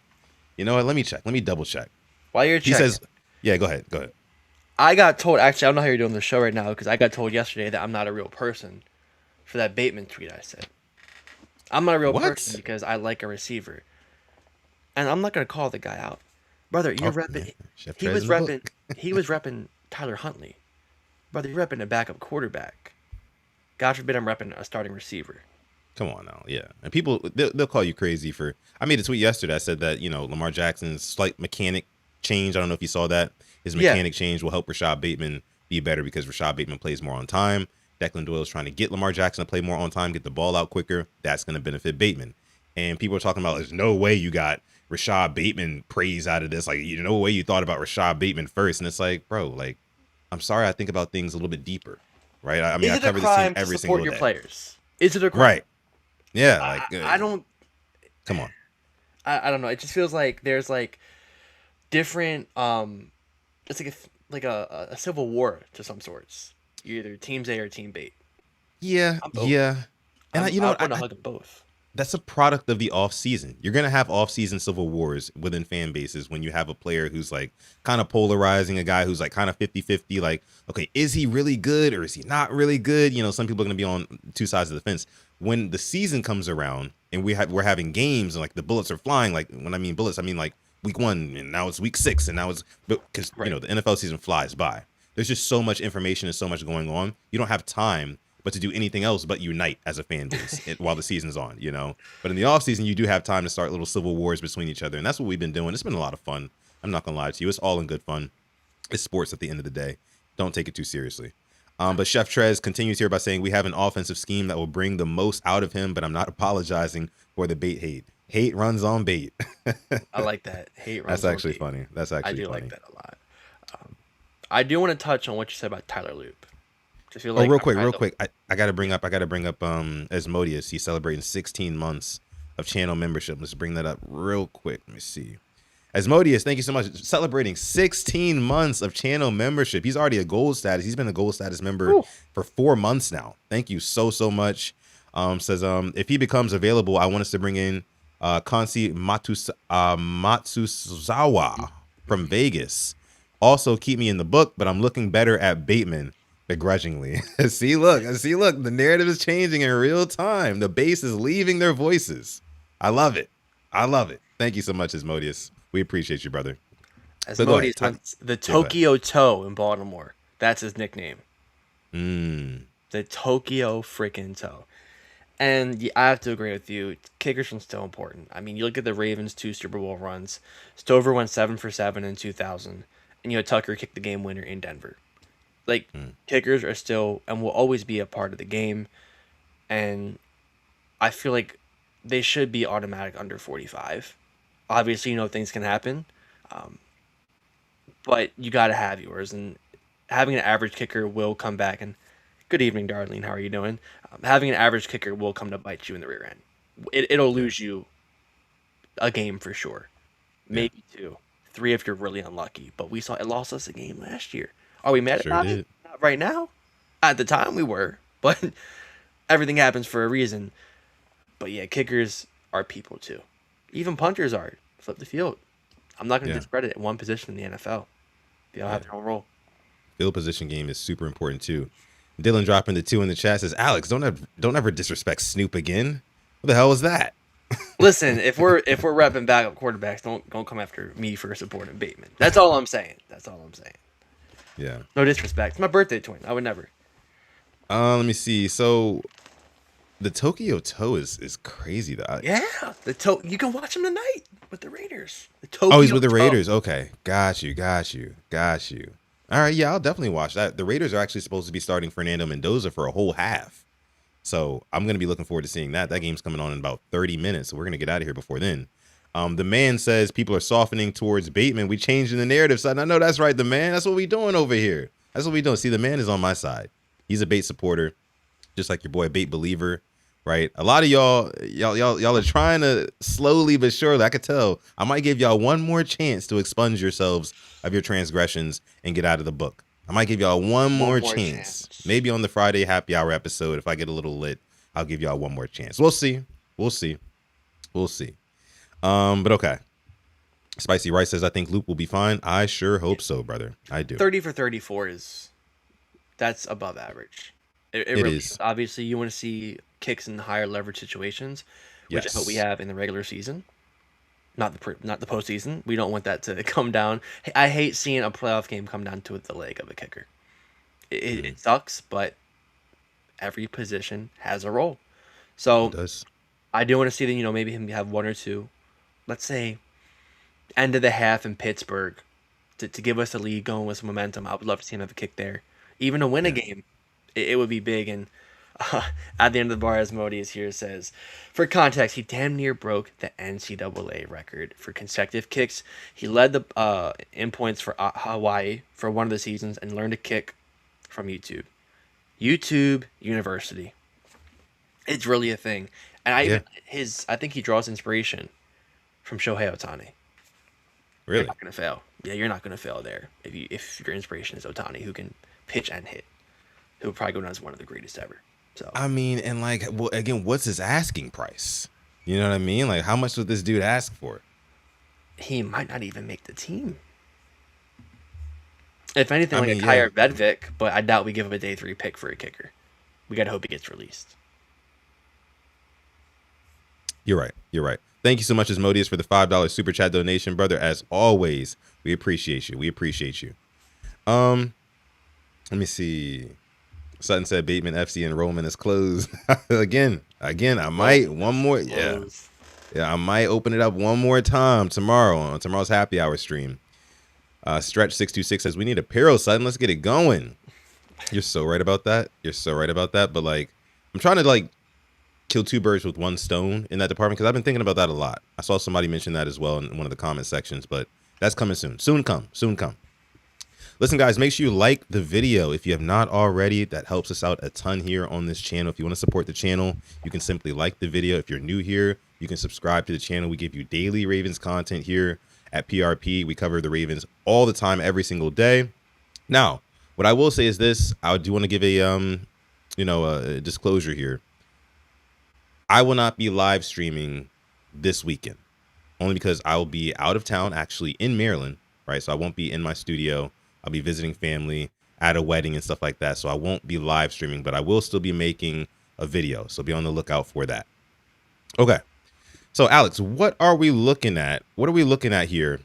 You know what? Let me check. Let me double check. While you're checking, He says, yeah, go ahead. Go ahead. I got told, actually, I don't know how you're doing the show right now, because I got told yesterday that I'm not a real person for that Bateman tweet I said. I'm not a real person because I like a receiver. And I'm not going to call the guy out. Brother, you're repping. He was repping Tyler Huntley. Brother, you're repping a backup quarterback. God forbid I'm repping a starting receiver. Come on now, yeah. And people, they'll call you crazy for. I made a tweet yesterday. I said that Lamar Jackson's slight mechanic change. I don't know if you saw that. His mechanic change will help Rashad Bateman be better because Rashad Bateman plays more on time. Declan Doyle's trying to get Lamar Jackson to play more on time, get the ball out quicker. That's going to benefit Bateman. And people are talking about there's no way you got Rashad Bateman praise out of this. Like, no way you thought about Rashad Bateman first. And it's like, bro, like, I'm sorry, I think about things a little bit deeper, right? I mean, I cover this team every single day. Your players? Is it a crime? Right. Yeah. Like, I don't. Come on. I don't know. It just feels like there's like different. It's like a civil war to some sorts. You're either Team A or Team B. Yeah. Yeah. And I want to hug them both. That's a product of the off season. You're going to have off season civil wars within fan bases when you have a player who's like kind of polarizing, a guy who's like kind of 50-50, like, okay, is he really good or is he not really good? Some people are going to be on two sides of the fence. When the season comes around and we're having games and like the bullets are flying, like when I mean bullets, I mean like week 1 and now it's week 6 and now it's because the NFL season flies by. There's just so much information and so much going on. You don't have time but to do anything else but unite as a fan base while the season's on, But in the off season, you do have time to start little civil wars between each other. And that's what we've been doing. It's been a lot of fun. I'm not going to lie to you. It's all in good fun. It's sports at the end of the day. Don't take it too seriously. But Chef Trez continues here by saying we have an offensive scheme that will bring the most out of him, but I'm not apologizing for the bait hate. Hate runs on bait. I like that. Hate That's runs on actually deep. funny. That's I actually do like funny. that a lot. I do want to touch on what you said about Tyler Loop. I feel Oh, like real quick. I gotta bring up Asmodeus. He's celebrating 16 months of channel membership. Let's bring that up real quick. Let me see. Asmodeus, thank you so much. Celebrating 16 months of channel membership. He's already a gold status. He's been a gold status member for 4 months now. Thank you so much. Says if he becomes available, I want us to bring in Kansi Matsuzawa from Vegas. Also keep me in the book, but I'm looking better at Bateman begrudgingly. see, look. The narrative is changing in real time. The base is leaving their voices. I love it. Thank you so much, Asmodeus. We appreciate you, brother. So go ahead. Asmodeus went the Yeah, go ahead. Tokyo Toe in Baltimore. That's his nickname. Mm, The Tokyo freaking Toe. And I have to agree with you. Kickers are still important. I mean, you look at the Ravens' 2 Super Bowl runs. Stover went 7 for 7 in 2000, and Tucker kicked the game winner in Denver. Like, kickers are still and will always be a part of the game, and I feel like they should be automatic under 45. Obviously, things can happen, but you got to have yours, and having an average kicker will come back. And good evening, Darlene. How are you doing? Having an average kicker will come to bite you in the rear end. It'll lose you a game for sure, maybe 2, 3 if you're really unlucky. But we saw it lost us a game last year. Are we mad Sure about did. it? Not right now. At the time, we were, but everything happens for a reason. But yeah, kickers are people too. Even punters are. Flip the field. I'm not going to discredit one position in the NFL. They all have their own role. Field position game is super important too. Dylan dropping the 2 in the chat says, Alex, don't ever disrespect Snoop again. What the hell was that? Listen, if we're repping backup quarterbacks, don't come after me for supporting Bateman. That's all I'm saying. Yeah. No disrespect. It's my birthday twin. I would never. Let me see. So the Tokyo Toe is crazy though. Yeah, you can watch him tonight with the Raiders. The Tokyo Oh, he's with the Toe. Raiders. Okay. Got you. All right, yeah, I'll definitely watch that. The Raiders are actually supposed to be starting Fernando Mendoza for a whole half. So I'm going to be looking forward to seeing that. That game's coming on in about 30 minutes. So we're going to get out of here before then. The man says people are softening towards Bateman. We changing the narrative side. I know that's right, the man. That's what we doing over here. That's what we doing. See, the man is on my side. He's a Bate supporter, just like your boy, Bate believer. Right, a lot of y'all are trying to slowly but surely. I could tell. I might give y'all one more chance to expunge yourselves of your transgressions and get out of the book. I might give y'all one more chance. Maybe on the Friday happy hour episode, if I get a little lit, I'll give y'all one more chance. We'll see. But okay. Spicy Rice says, I think Loop will be fine. I sure hope so, brother. I do. 30 for 34 that's above average. It really is. Obviously, you want to see kicks in higher leverage situations, which is what we have in the regular season, not the postseason. We don't want that to come down. I hate seeing a playoff game come down to the leg of a kicker. It sucks, but every position has a role. So It does. I do want to see that maybe him have 1 or 2, let's say, end of the half in Pittsburgh to give us a lead, going with some momentum. I would love to see him have a kick there, even to win a game. It would be big. And at the end of the bar, Asmodeus here says, for context, he damn near broke the NCAA record for consecutive kicks. He led the in points for Hawaii for one of the seasons and learned to kick from YouTube. YouTube University. It's really a thing. And I think he draws inspiration from Shohei Ohtani. Really? You're not going to fail. Yeah, you're not going to fail there if your inspiration is Ohtani, who can pitch and hit. Who would probably go down as one of the greatest ever. So I mean, and like, well, again, what's his asking price? You know what I mean? Like, how much would this dude ask for? He might not even make the team. If anything, like a Kyer Vedvik, but I doubt we give him a day 3 pick for a kicker. We got to hope he gets released. You're right. Thank you so much, Asmodeus, for the $5 super chat donation, brother. As always, we appreciate you. Let me see. Sutton said Bateman FC enrollment is closed. Again, I might one more. Yeah, I might open it up one more time tomorrow on tomorrow's happy hour stream. Stretch 626 says we need apparel, Sutton. Let's get it going. You're so right about that. But like, I'm trying to like kill two birds with one stone in that department, because I've been thinking about that a lot. I saw somebody mention that as well in one of the comment sections, but that's coming soon. Soon come. Listen, guys, make sure you like the video if you have not already. That helps us out a ton here on this channel. If you want to support the channel, you can simply like the video. If you're new here, you can subscribe to the channel. We give you daily Ravens content here at PRP. We cover the Ravens all the time, every single day. Now, what I will say is this. I do want to give a disclosure here. I will not be live streaming this weekend, only because I will be out of town, actually in Maryland, right? So I won't be in my studio. I'll be visiting family at a wedding and stuff like that. So I won't be live streaming, but I will still be making a video. So be on the lookout for that. Okay. So Alex, what are we looking at? What are we looking at here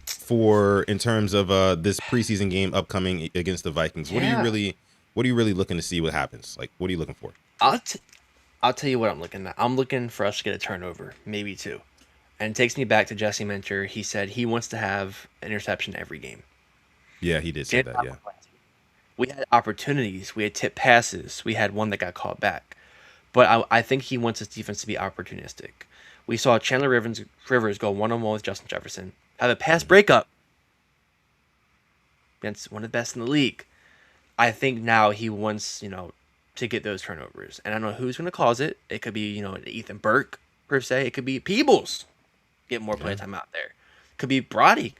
for in terms of this preseason game upcoming against the Vikings? Yeah. What are you really looking to see what happens? Like, what are you looking for? I'll tell you what I'm looking at. I'm looking for us to get a turnover, maybe two. And it takes me back to Jesse Minter. He said he wants to have an interception every game. Yeah, he did say that, yeah. We had opportunities. We had tip passes. We had one that got called back. But I think he wants his defense to be opportunistic. We saw Chandler Rivers go one-on-one with Justin Jefferson, have a pass breakup against one of the best in the league. I think now he wants, to get those turnovers. And I don't know who's going to cause it. It could be, Ethan Burke, per se. It could be Peebles. Get more playtime out there. Could be Brody,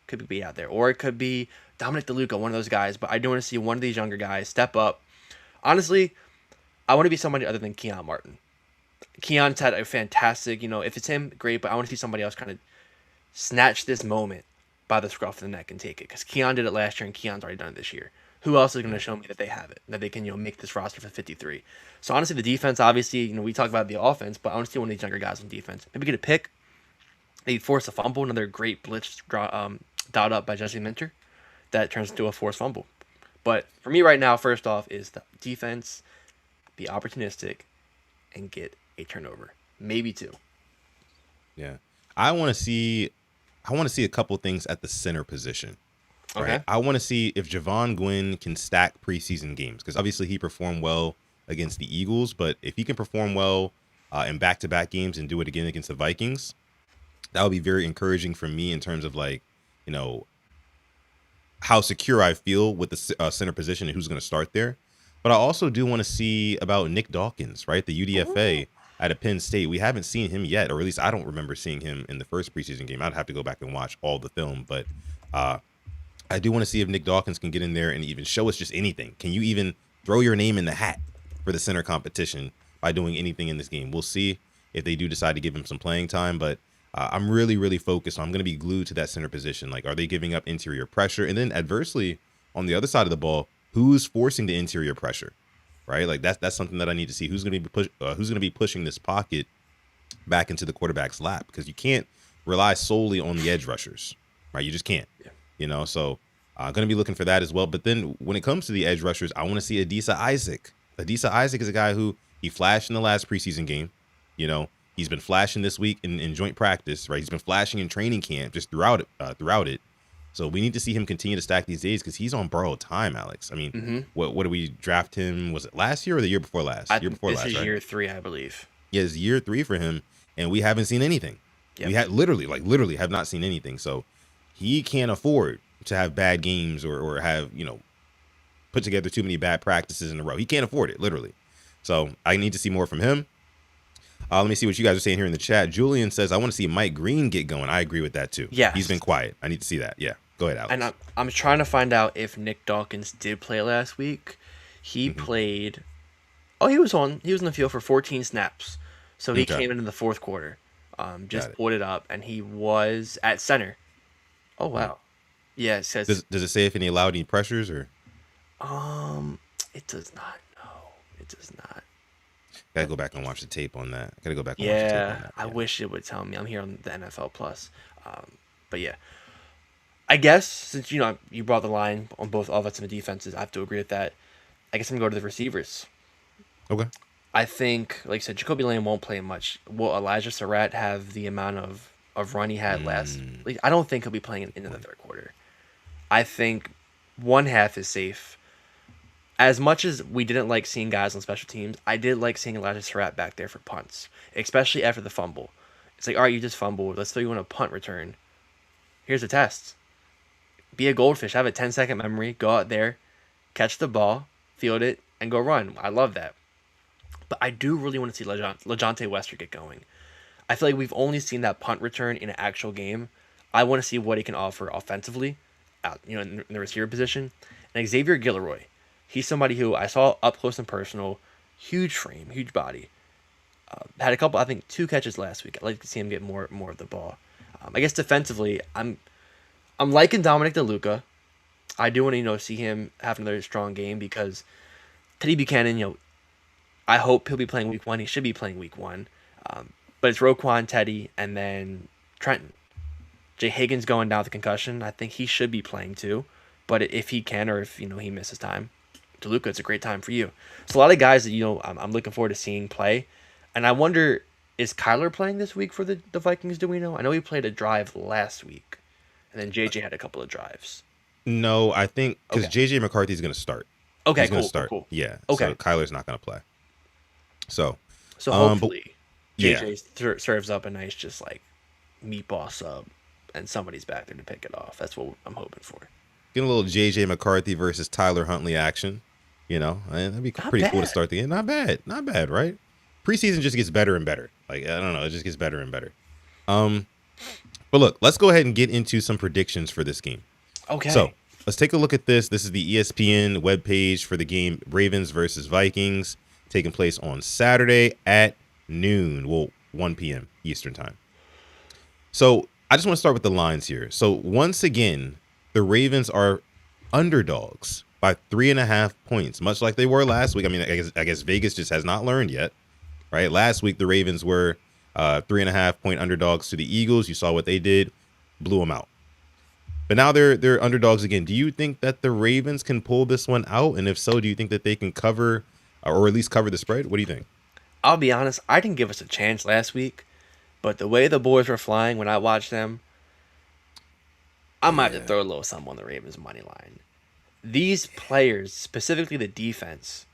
could be out there, or it could be Dominic DeLuca, one of those guys. But I do want to see one of these younger guys step up. Honestly, I want to be somebody other than Keon Martin. Keon's had a fantastic, if it's him, great. But I want to see somebody else kind of snatch this moment by the scruff of the neck and take it, because Keon did it last year and Keon's already done it this year. Who else is going to show me that they have it, that they can, make this roster for 53? So honestly, the defense, obviously, we talk about the offense, but I want to see one of these younger guys on defense. Maybe get a pick. They force a fumble, another great blitz dialed up by Jesse Minter. That turns into a forced fumble. But for me right now, first off, is the defense, be opportunistic, and get a turnover. Maybe two. Yeah. I want to see a couple things at the center position. Right? Okay. I want to see if Javon Gwynn can stack preseason games, because obviously he performed well against the Eagles, but if he can perform well in back-to-back games and do it again against the Vikings, that would be very encouraging for me in terms of how secure I feel with the center position and who's going to start there. But I also do want to see about Nick Dawkins, right? The UDFA out of Penn State. We haven't seen him yet, or at least I don't remember seeing him in the first preseason game. I'd have to go back and watch all the film, but I do want to see if Nick Dawkins can get in there and even show us just anything. Can you even throw your name in the hat for the center competition by doing anything in this game? We'll see if they do decide to give him some playing time, but I'm really, really focused. I'm going to be glued to that center position. Like, are they giving up interior pressure? And then adversely, on the other side of the ball, who's forcing the interior pressure, right? Like, that's something that I need to see. Who's going to be pushing this pocket back into the quarterback's lap? Because you can't rely solely on the edge rushers, right? You just can't. Yeah. So I'm going to be looking for that as well. But then when it comes to the edge rushers, I want to see Adisa Isaac. Adisa Isaac is a guy who he flashed in the last preseason game. He's been flashing this week in joint practice, right? He's been flashing in training camp just throughout it. So we need to see him continue to stack these days, because he's on borrowed time, Alex. I mean, what did we draft him? Was it last year or the year before last? This is year 3, I believe. Yeah, it's year 3 for him, and we haven't seen anything. Yep. We had literally have not seen anything. So he can't afford to have bad games or have, put together too many bad practices in a row. He can't afford it, literally. So I need to see more from him. Let me see what you guys are saying here in the chat. Julian says, I want to see Mike Green get going. I agree with that, too. Yeah. He's been quiet. I need to see that. Yeah. Go ahead, Alex. And I'm trying to find out if Nick Dawkins did play last week. He played... Oh, he was in the field for 14 snaps. So he came in the fourth quarter. Just pulled it up, and he was at center. Oh, wow. Yeah, it says... Does it say if he allowed any pressures, or...? It does not. No, it does not. Gotta go back and watch the tape on that. I wish it would tell me. I'm here on the NFL Plus. But yeah, I guess since you brought the line on both offensive and defenses, I have to agree with that. I guess I'm gonna go to the receivers. Okay. I think, like I said, Jacoby Lane won't play much. Will Elijah Surratt have the amount of run he had last? I don't think he'll be playing into the third quarter. I think one half is safe. as much as we didn't like seeing guys on special teams, I did like seeing Elijah Surratt back there for punts, especially after the fumble. It's like, all right, you just fumbled. Let's throw you on a punt return. Here's a test. Be a goldfish. Have a 10-second memory. Go out there, catch the ball, field it, and go run. I love that. But I do really want to see LeJontay Wester get going. I feel like we've only seen that punt return in an actual game. I want to see what he can offer offensively, in the receiver position. And Xavier Guillory, he's somebody who I saw up close and personal, huge frame, huge body. Had a couple, I think, 2 catches last week. I'd like to see him get more of the ball. I guess defensively, I'm liking Dominic DeLuca. I do want to see him have another strong game because Teddy Buchanan, I hope he'll be playing week 1. He should be playing week 1. But it's Roquan, Teddy, and then Trenton. Jay Higgins going down with a concussion. I think he should be playing too. But if he can, or if he misses time, DeLuca, it's a great time for you. So a lot of guys that I'm looking forward to seeing play. And I wonder, is Kyler playing this week for the Vikings? Do we know? I know he played a drive last week, and then JJ had a couple of drives. No, I think because JJ McCarthy's going to start. Okay, he's cool. Going to start. Cool. Yeah. Okay. So Kyler's not going to play. So hopefully JJ serves up a nice just like meatball sub, and somebody's back there to pick it off. That's what I'm hoping for. Getting a little JJ McCarthy versus Tyler Huntley action. That'd be pretty cool to start the game. Not bad, right? Preseason just gets better and better. Like, I don't know, it just gets better and better. But look, let's go ahead and get into some predictions for this game. Okay. So let's take a look at this. This is the ESPN webpage for the game Ravens versus Vikings, taking place on Saturday at noon. Well, 1 p.m. Eastern time. So I just want to start with the lines here. So once again, the Ravens are underdogs by 3.5 points, much like they were last week. I mean, I guess Vegas just has not learned yet, right? Last week, the Ravens were 3.5 point underdogs to the Eagles. You saw what they did, blew them out. But now they're underdogs again. Do you think that the Ravens can pull this one out? And if so, do you think that they can cover or at least cover the spread? What do you think? I'll be honest, I didn't give us a chance last week, but the way the boys were flying when I watched them, I might have to throw a little something on the Ravens money line. These players, specifically the defense,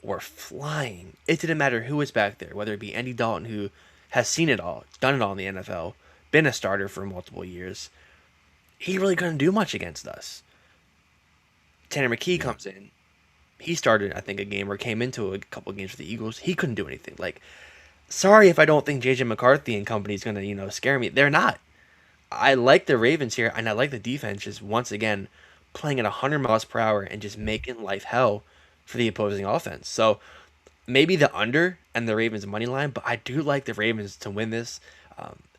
were flying. It didn't matter who was back there, whether it be Andy Dalton, who has seen it all, done it all in the NFL, been a starter for multiple years. He really couldn't do much against us. Tanner McKee comes in. He started, I think, a game or came into a couple of games for the Eagles. He couldn't do anything. Like, sorry if I don't think J.J. McCarthy and company is going to, scare me. They're not. I like the Ravens here, and I like the defense just once again playing at 100 miles per hour and just making life hell for the opposing offense. So maybe the under and the Ravens money line, but I do like the Ravens to win this.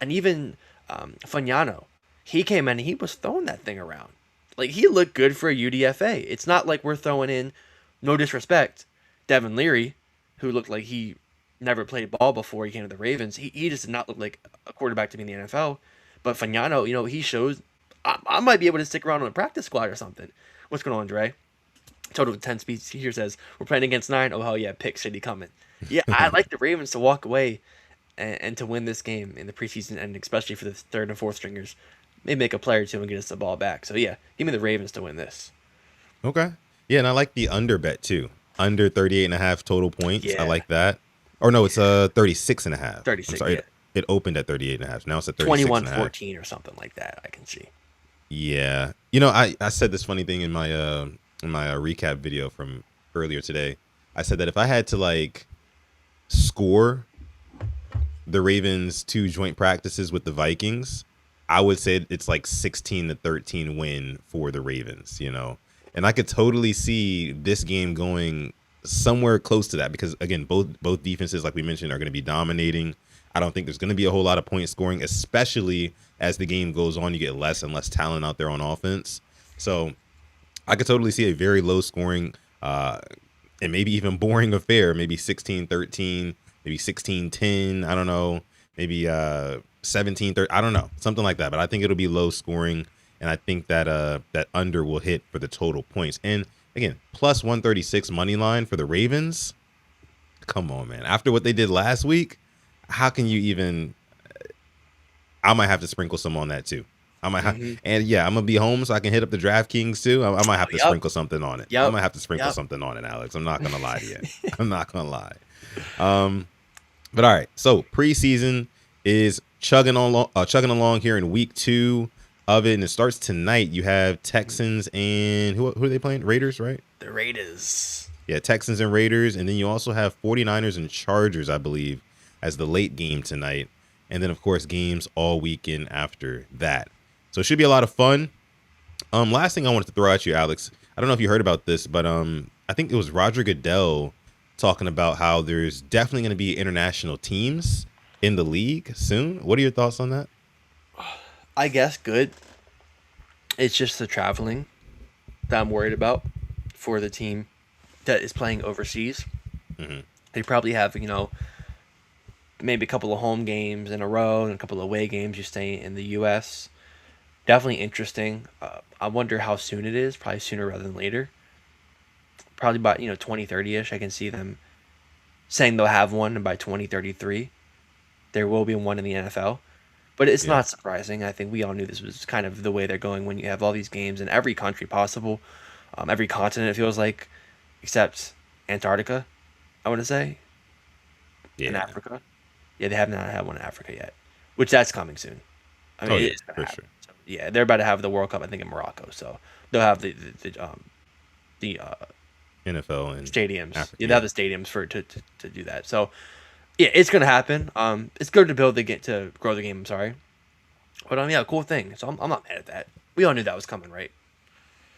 And even Fagnano, he came in and he was throwing that thing around. Like, he looked good for a UDFA. It's not like we're throwing in, no disrespect, Devin Leary, who looked like he never played ball before he came to the Ravens. He just did not look like a quarterback to be in the NFL. But Fagnano, he shows I might be able to stick around on the practice squad or something. What's going on, Dre? Total of 10 speeds here says, we're playing against 9. Oh, hell yeah, pick city coming. Yeah, I like the Ravens to walk away and to win this game in the preseason, and especially for the third and fourth stringers. Maybe make a play or two and get us the ball back. So, yeah, give me the Ravens to win this. Okay. Yeah, and I like the under bet, too. Under 38.5 total points. Yeah. I like that. Or no, it's 36.5. 36, I'm sorry. yeah. It opened at 38.5. Now it's at 36.5. 21-14 or something like that, I can see. Yeah. I said this funny thing in my recap video from earlier today. I said that if I had to, score the Ravens 2 joint practices with the Vikings, I would say it's 16-13 win for the Ravens, And I could totally see this game going somewhere close to that because, again, both defenses, like we mentioned, are going to be dominating. I don't think there's going to be a whole lot of point scoring, especially as the game goes on. You get less and less talent out there on offense. So I could totally see a very low scoring and maybe even boring affair, maybe 16-13, maybe 16-10. I don't know, maybe 17-13. I don't know, something like that. But I think it'll be low scoring. And I think that that under will hit for the total points. And again, plus 136 money line for the Ravens. Come on, man. After what they did last week, how can you even? I might have to sprinkle some on that too. I might have, Mm-hmm. and yeah, I'm gonna be home so I can hit up the DraftKings too. I might have to Yep. sprinkle something on it. I Yep. might have to sprinkle Yep. something on it, Alex. I'm not gonna lie to you. I'm not gonna lie. Um, but all right, so preseason is chugging along here in week 2 of it, and it starts tonight. You have Texans and who are they playing? Raiders, right? The Raiders. Yeah, Texans and Raiders, and then you also have 49ers and Chargers, I believe, as the late game tonight, and then of course games all weekend after that. So it should be a lot of fun. Last thing I wanted to throw at you, Alex. I don't know if you heard about this, but I think it was Roger Goodell talking about how there's definitely going to be international teams in the league soon. What are your thoughts on that? I guess good. It's just the traveling that I'm worried about for the team that is playing overseas. Mm-hmm. They probably have, maybe a couple of home games in a row and a couple of away games you stay in the U.S. Definitely interesting. I wonder how soon it is. Probably sooner rather than later. Probably by 2030ish. I can see them saying they'll have one, and by 2033 there will be one in the NFL. But it's Yeah, not surprising. I think we all knew this was kind of the way they're going when you have all these games in every country possible, every continent it feels like, except Antarctica. I want to say in yeah. Africa. Yeah, they have not had one in Africa yet, which that's coming soon. I Oh mean, yeah, it is going to for happen. sure. So, yeah, they're about to have the World Cup, I think, in Morocco. So they'll have the NFL and stadiums. Africa. Yeah, they have Yeah, the stadiums to do that. So yeah, it's going to happen. It's good to build the get to grow the game. I'm sorry, but yeah, cool thing. So I'm not mad at that. We all knew that was coming, right?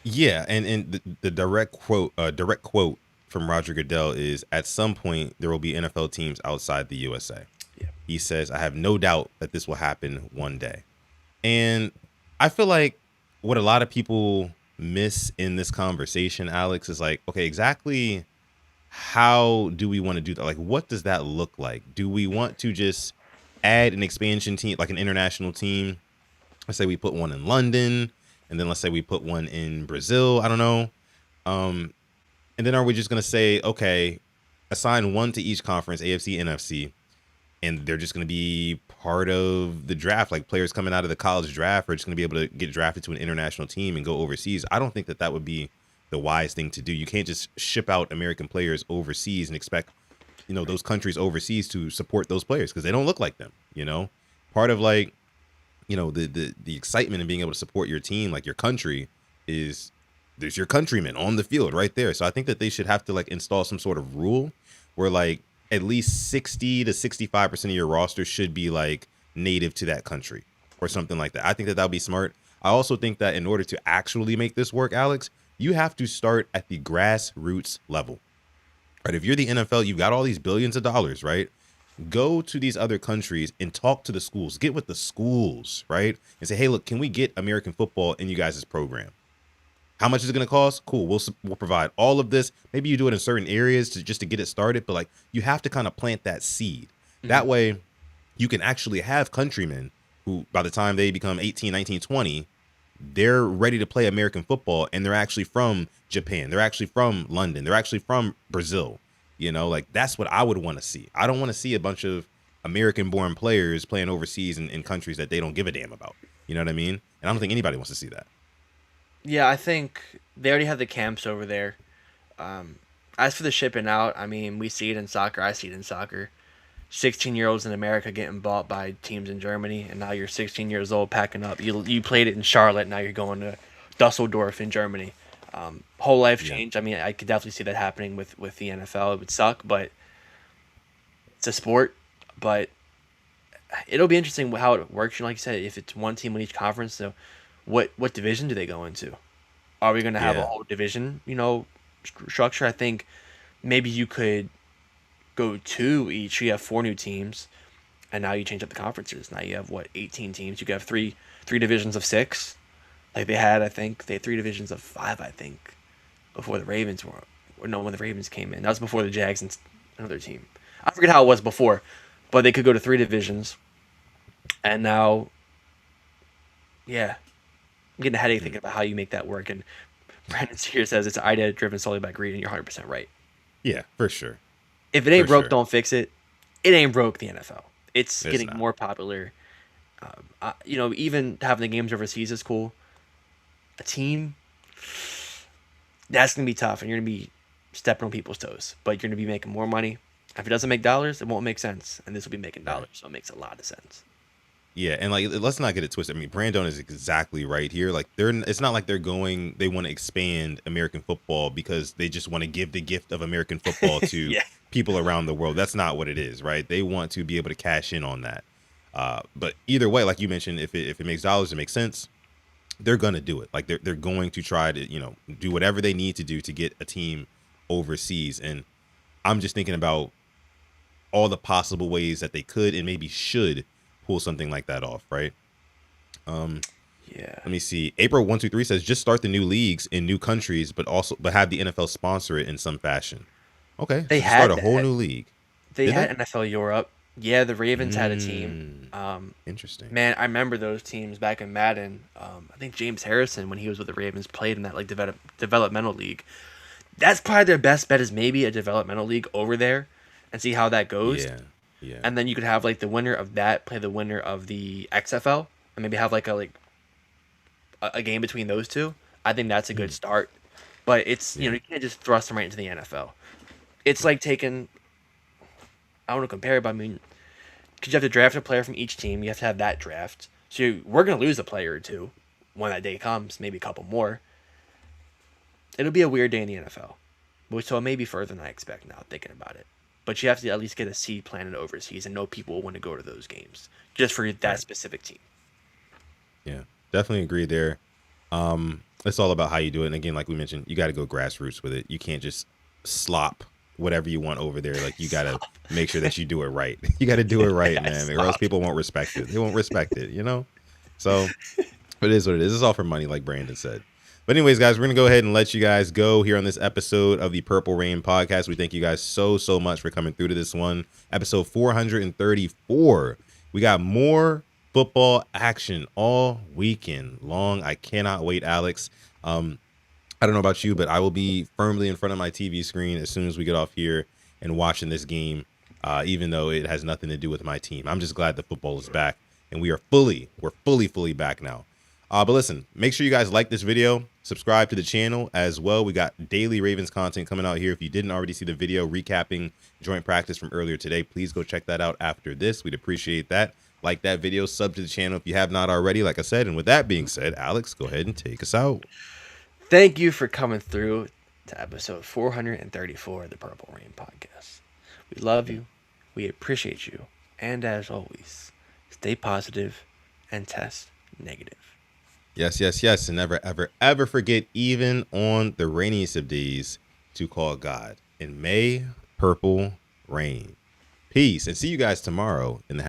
yeah. And the direct quote from Roger Goodell is, at some point there will be NFL teams outside the USA. Yeah. He says, I have no doubt that this will happen one day. And I feel like what a lot of people miss in this conversation, Alex, is like, okay, exactly how do we want to do that? Like, what does that look like? Do we want to just add an expansion team, like an international team? Let's say we put one in London, and then let's say we put one in Brazil. I don't know. Um, and then are we just going to say, okay, assign one to each conference, AFC, NFC, and they're just going to be part of the draft, like players coming out of the college draft are just going to be able to get drafted to an international team and go overseas? I don't think that that would be the wise thing to do. You can't just ship out American players overseas and expect, those countries overseas to support those players because they don't look like them. Part of, like, the excitement of being able to support your team, like your country, is there's your countrymen on the field right there. So I think that they should have to, like, install some sort of rule where, like, at least 60 to 65% of your roster should be, like, native to that country or something like that. I think that that would be smart. I also think that in order to actually make this work, Alex, you have to start at the grassroots level. Right? If you're the NFL, you've got all these billions of dollars, right? Go to these other countries and talk to the schools. Get with the schools, right? And say, hey, look, can we get American football in you guys' program? How much is it going to cost? Cool. We'll provide all of this. Maybe you do it in certain areas just to get it started, but, like, you have to kind of plant that seed. Mm-hmm. That way you can actually have countrymen who, by the time they become 18, 19, 20, they're ready to play American football, and they're actually from Japan. They're actually from London. They're actually from Brazil. Like, that's what I would want to see. I don't want to see a bunch of American-born players playing overseas in countries that they don't give a damn about. You know what I mean? And I don't think anybody wants to see that. Yeah, I think they already have the camps over there. As for the shipping out, I mean, we see it in soccer. I see it in soccer. 16-year-olds in America getting bought by teams in Germany, and now you're 16 years old packing up. You played it in Charlotte, now you're going to Dusseldorf in Germany. Whole life Yeah. change. I mean, I could definitely see that happening with the NFL. It would suck, but it's a sport. But it'll be interesting how it works. Like you said, if it's one team in each conference, so what division do they go into? Are we going to have a Yeah. whole division, structure? I think maybe you could go two each. You have four new teams, and now you change up the conferences. Now you have 18 teams. You could have three divisions of six, like they had. I think they had three divisions of five. I think before the Ravens were, or no, when the Ravens came in. That was before the Jags and another team. I forget how it was before, but they could go to three divisions, and now, yeah, I'm getting a headache thinking about how you make that work. And Brandon Sears says it's an idea driven solely by greed, and you're 100% right. Yeah, for sure. If it ain't For broke, sure. don't fix it. It ain't broke the NFL. It's It's getting not. more popular. Even having the games overseas is cool. A team, that's gonna be tough, and you're gonna be stepping on people's toes. But you're gonna be making more money. If it doesn't make dollars, it won't make sense, and this will be making Right. dollars, so it makes a lot of sense. Yeah, and like let's not get it twisted. I mean, Brandon is exactly right here. Like it's not like they want to expand American football because they just want to give the gift of American football to Yeah. people around the world. That's not what it is, right? They want to be able to cash in on that. But either way, like you mentioned, if it makes dollars, it makes sense. They're gonna do it. Like they're going to try to do whatever they need to do to get a team overseas. And I'm just thinking about all the possible ways that they could and maybe should pull something like that off, right? Yeah. Let me see. April 123 says just start the new leagues in new countries, but have the NFL sponsor it in some fashion. Okay, They so just start had a whole that. new league. They Did had they? NFL Europe. Yeah, the Ravens had a team. Interesting. Man, I remember those teams back in Madden. I think James Harrison, when he was with the Ravens, played in that like developmental league. That's probably their best bet is maybe a developmental league over there, and see how that goes. Yeah, yeah. And then you could have like the winner of that play the winner of the XFL, and maybe have like a game between those two. I think that's a good start. But it's Yeah. you can't just thrust them right into the NFL. It's like taking, I don't want to compare it, but I mean, because you have to draft a player from each team. You have to have that draft. So we're gonna lose a player or two when that day comes, maybe a couple more. It'll be a weird day in the NFL, which so it may be further than I expect now thinking about it. But you have to at least get a seed planted overseas and know people will want to go to those games just for that Right. specific team. Yeah, definitely agree there. It's all about how you do it. And again, like we mentioned, you got to go grassroots with it. You can't just slop whatever you want over there. Like you got to make sure that you do it right. You got to do it right, man, or else people won't respect it. They won't respect it, So it is what it is. It's all for money, like Brandon said. But anyways, guys, we're going to go ahead and let you guys go here on this episode of the Purple Rain podcast. We thank you guys so much for coming through to this one, episode 434. We got more football action all weekend long. I cannot wait, Alex. I don't know about you, but I will be firmly in front of my TV screen as soon as we get off here and watching this game, even though it has nothing to do with my team. I'm just glad the football is back, and we're fully back now. But listen, make sure you guys like this video, subscribe to the channel as well. We got daily Ravens content coming out here. If you didn't already see the video recapping joint practice from earlier today, please go check that out after this. We'd appreciate that. Like that video, sub to the channel if you have not already, like I said. And with that being said, Alex, go ahead and take us out. Thank you for coming through to episode 434 of the Purple Rain podcast. We love you. We appreciate you. And as always, stay positive and test negative. Yes. And never, ever forget, even on the rainiest of days, to call God. And may purple rain. Peace. And see you guys tomorrow in the